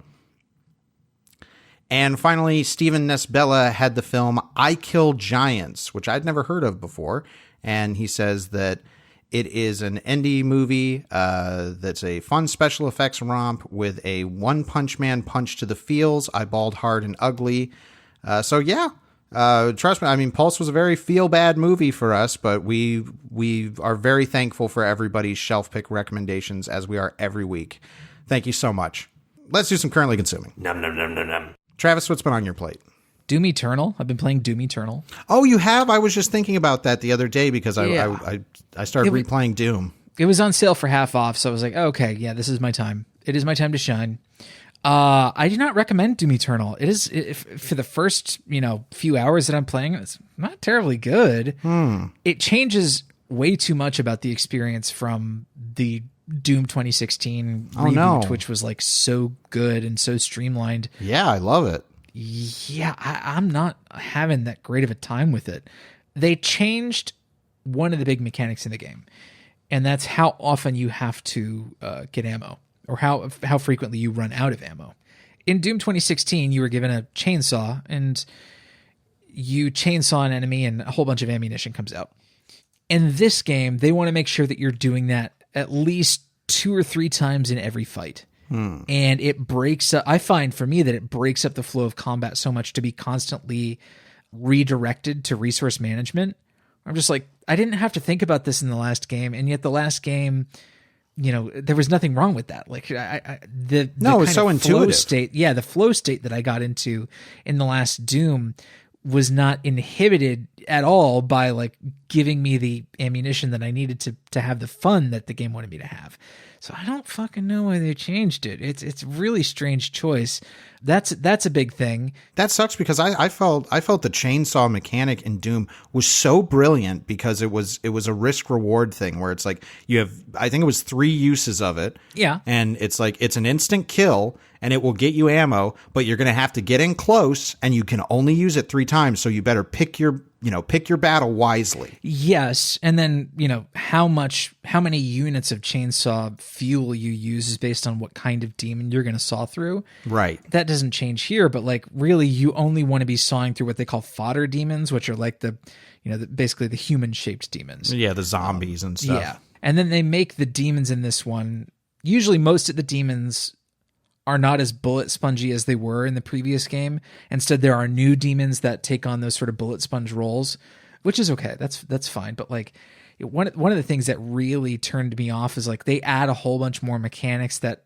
And finally, Stephen Nesbella had the film I Kill Giants, which I'd never heard of before. And he says that it is an indie movie that's a fun special effects romp with a one-punch man punch to the feels, eyeballed hard and ugly. So yeah, trust me. I mean, Pulse was a very feel-bad movie for us, but we are very thankful for everybody's shelf pick recommendations, as we are every week. Thank you so much. Let's do some currently consuming. Nom nom nom nom nom. Travis, what's been on your plate? Doom Eternal. I've been playing Doom Eternal. Oh, you have? I was just thinking about that the other day because I started replaying Doom. It was on sale for half off, so I was like, okay, yeah, this is my time. It is my time to shine. I do not recommend Doom Eternal. It is for the first few hours that I'm playing, it's not terribly good. It changes way too much about the experience from the Doom 2016 reboot, which was like so good and so streamlined. Yeah, I love it. Yeah, I'm not having that great of a time with it. They changed one of the big mechanics in the game, and that's how often you have to get ammo, or how frequently you run out of ammo. In Doom 2016, you were given a chainsaw, and you chainsaw an enemy, and a whole bunch of ammunition comes out. In this game, they want to make sure that you're doing that at least 2 or 3 times in every fight. And it breaks up, I find for me that it breaks up the flow of combat so much to be constantly redirected to resource management. I'm just like, I didn't have to think about this in the last game, and yet the last game, there was nothing wrong with that. Like it's so intuitive. The flow state that I got into in the last Doom was not inhibited at all by like giving me the ammunition that I needed to have the fun that the game wanted me to have. So I don't fucking know why they changed it. It's a really strange choice. That's a big thing. That sucks because I felt the chainsaw mechanic in Doom was so brilliant because it was a risk reward thing where it's like you have, I think it was 3 uses of it. Yeah. And it's like it's an instant kill and it will get you ammo, but you're going to have to get in close and you can only use it 3 times, so you better pick your battle wisely. Yes, and then, how many units of chainsaw fuel you use is based on what kind of demon you're going to saw through. Right. That doesn't change here, but like really you only want to be sawing through what they call fodder demons, which are like basically the human-shaped demons. Yeah, the zombies and stuff. Yeah. And then they make the demons in this one, usually most of the demons are not as bullet spongy as they were in the previous game. Instead, there are new demons that take on those sort of bullet sponge roles, which is okay. That's fine. But like one of the things that really turned me off is like they add a whole bunch more mechanics that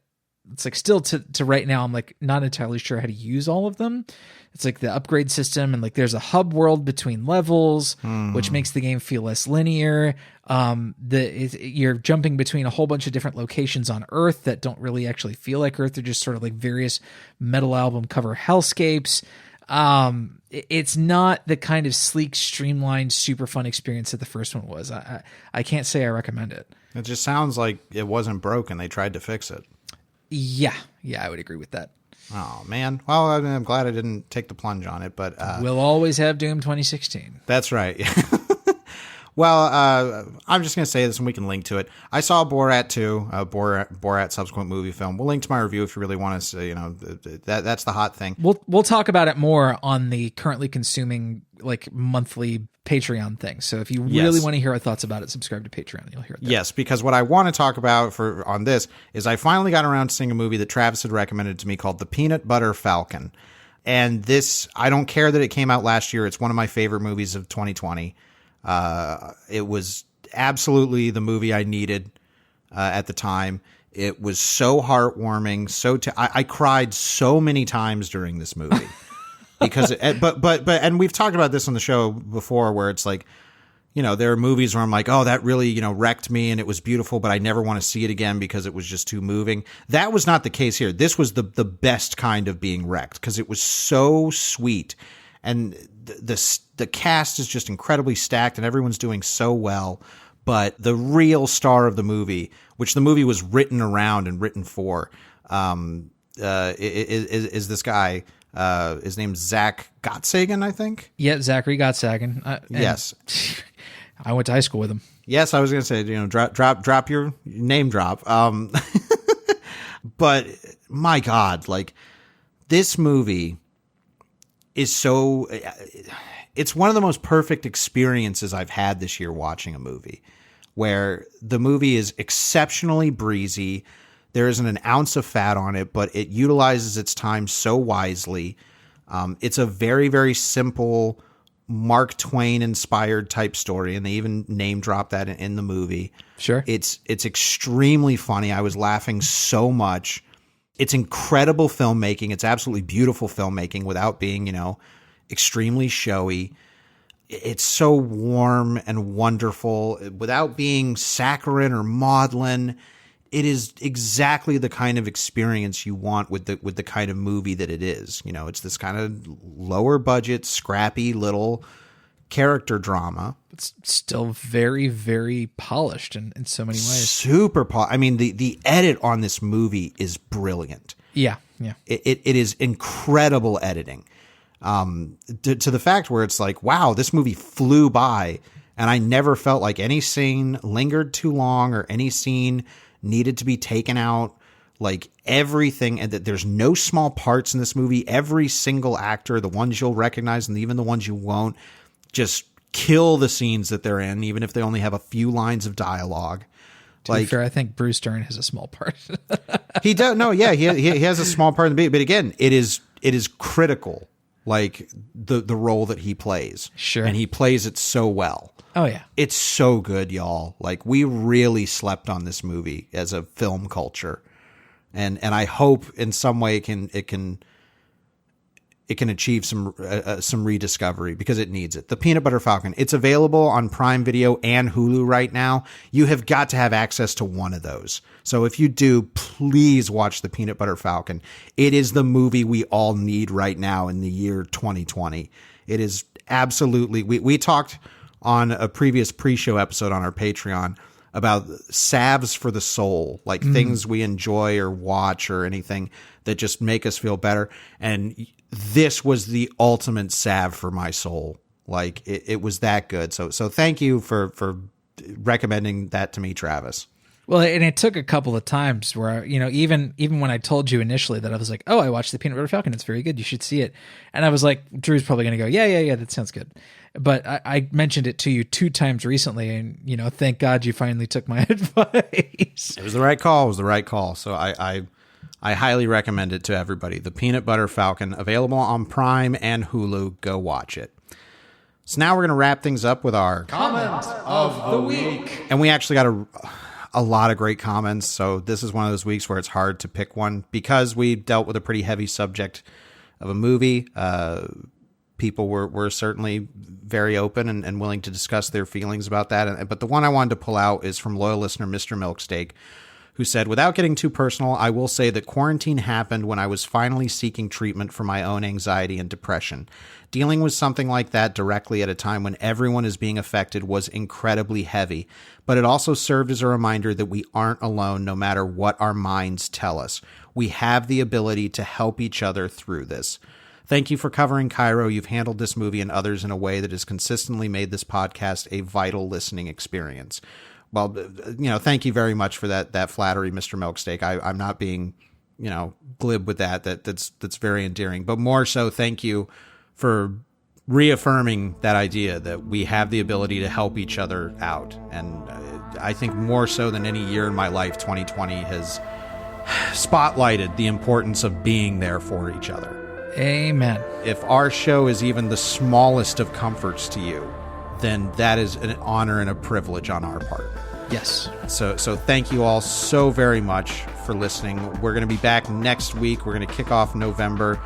it's like still to right now I'm like not entirely sure how to use all of them. It's like the upgrade system, and like there's a hub world between levels, which makes the game feel less linear. You're jumping between a whole bunch of different locations on Earth that don't really actually feel like Earth. They're just sort of like various metal album cover hellscapes. It's not the kind of sleek, streamlined, super fun experience that the first one was. I can't say I recommend it. It just sounds like it wasn't broken. They tried to fix it. Yeah, I would agree with that. Oh, man. Well, I'm glad I didn't take the plunge on it, but... we'll always have Doom 2016. That's right. Well, I'm just going to say this and we can link to it. I saw Borat 2, Borat subsequent movie film. We'll link to my review if you really want to, that's the hot thing. We'll talk about it more on the currently consuming like monthly Patreon thing. So if you really want to hear our thoughts about it, subscribe to Patreon. You'll hear it there. Yes, because what I want to talk about on this is I finally got around to seeing a movie that Travis had recommended to me called The Peanut Butter Falcon. And this, I don't care that it came out last year. It's one of my favorite movies of 2020. It was absolutely the movie I needed at the time. It was so heartwarming. I cried so many times during this movie because, and we've talked about this on the show before, where it's like, there are movies where I'm like, oh, that really, wrecked me and it was beautiful, but I never want to see it again because it was just too moving. That was not the case here. This was the best kind of being wrecked because it was so sweet. And the cast is just incredibly stacked and everyone's doing so well. But the real star of the movie, which the movie was written around and written for, is this guy. His name's Zach Gottsagen, I think. Yeah, Zachary Gottsagen. Yes. I went to high school with him. Yes, I was going to say, drop your name drop. But my God, like this movie is so, it's one of the most perfect experiences I've had this year watching a movie, where the movie is exceptionally breezy. There isn't an ounce of fat on it, but it utilizes its time so wisely. It's a very, very simple Mark Twain inspired type story, and they even name drop that in the movie. Sure. It's extremely funny. I was laughing so much. It's incredible filmmaking. It's absolutely beautiful filmmaking without being, extremely showy. It's so warm and wonderful without being saccharine or maudlin. It is exactly the kind of experience you want with the kind of movie that it is. It's this kind of lower budget, scrappy little character drama. It's still very, very polished in so many ways. Super polished. I mean, the edit on this movie is brilliant. Yeah. It is incredible editing. To the fact where it's like, wow, this movie flew by, and I never felt like any scene lingered too long or any scene needed to be taken out. Like everything, and that there's no small parts in this movie. Every single actor, the ones you'll recognize and even the ones you won't, just kill the scenes that they're in, even if they only have a few lines of dialogue. To be fair, I think Bruce Dern has a small part. He does. No, yeah, he has a small part in the movie, but again, it is critical, like the role that he plays. Sure, and he plays it so well. Oh yeah, it's so good, y'all. Like we really slept on this movie as a film culture, and I hope in some way it can achieve some rediscovery because it needs it. The Peanut Butter Falcon. It's available on Prime Video and Hulu right now. You have got to have access to one of those. So if you do, please watch The Peanut Butter Falcon. It is the movie we all need right now in the year 2020. It is absolutely. We talked on a previous pre-show episode on our Patreon about salves for the soul, like things we enjoy or watch or anything that just make us feel better. And this was the ultimate salve for my soul. Like it was that good. So thank you for recommending that to me, Travis. Well, and it took a couple of times where, even when I told you initially that I was like, oh, I watched The Peanut Butter Falcon. It's very good. You should see it. And I was like, Drew's probably going to go, yeah, that sounds good. But I mentioned it to you 2 times recently, and, thank God you finally took my advice. It was the right call. It was the right call. So I highly recommend it to everybody. The Peanut Butter Falcon, available on Prime and Hulu. Go watch it. So now we're going to wrap things up with our Comment of the Week. And we actually got a lot of great comments. So this is one of those weeks where it's hard to pick one because we dealt with a pretty heavy subject of a movie. People were certainly very open and willing to discuss their feelings about that. But the one I wanted to pull out is from loyal listener Mr. Milksteak, who said, without getting too personal, I will say that quarantine happened when I was finally seeking treatment for my own anxiety and depression. Dealing with something like that directly at a time when everyone is being affected was incredibly heavy, but it also served as a reminder that we aren't alone no matter what our minds tell us. We have the ability to help each other through this. Thank you for covering Cairo. You've handled this movie and others in a way that has consistently made this podcast a vital listening experience. Well, thank you very much for that flattery, Mr. Milksteak. I'm not being, glib with that's very endearing, but more so, thank you for reaffirming that idea that we have the ability to help each other out. And I think more so than any year in my life, 2020 has spotlighted the importance of being there for each other. Amen. If our show is even the smallest of comforts to you, then that is an honor and a privilege on our part. Yes. So thank you all so very much for listening. We're going to be back next week. We're going to kick off November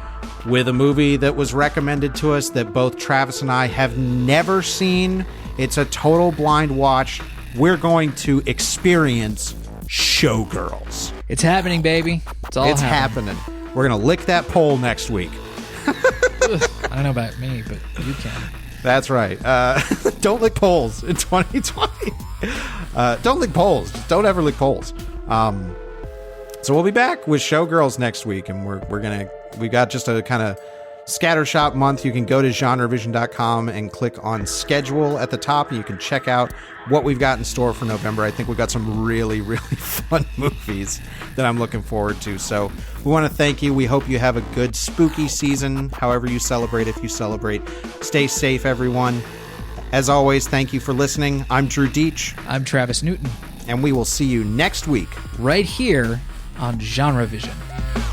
with a movie that was recommended to us that both Travis and I have never seen. It's a total blind watch. We're going to experience Showgirls. It's happening, baby. It's happening. We're going to lick that pole next week. I don't know about me, but you can. That's right. Don't lick poles in 2020. Don't lick poles. Just don't ever lick poles. So we'll be back with Showgirls next week, and we've got just a kind of scattershot month. You can go to GenreVision.com and click on schedule at the top, and you can check out what we've got in store for November. I think we've got some really, really fun movies that I'm looking forward to. So we want to thank you. We hope you have a good spooky season, however you celebrate, if you celebrate. Stay safe, everyone. As always, thank you for listening. I'm Drew Deitch. I'm Travis Newton. And we will see you next week. Right here on GenreVision.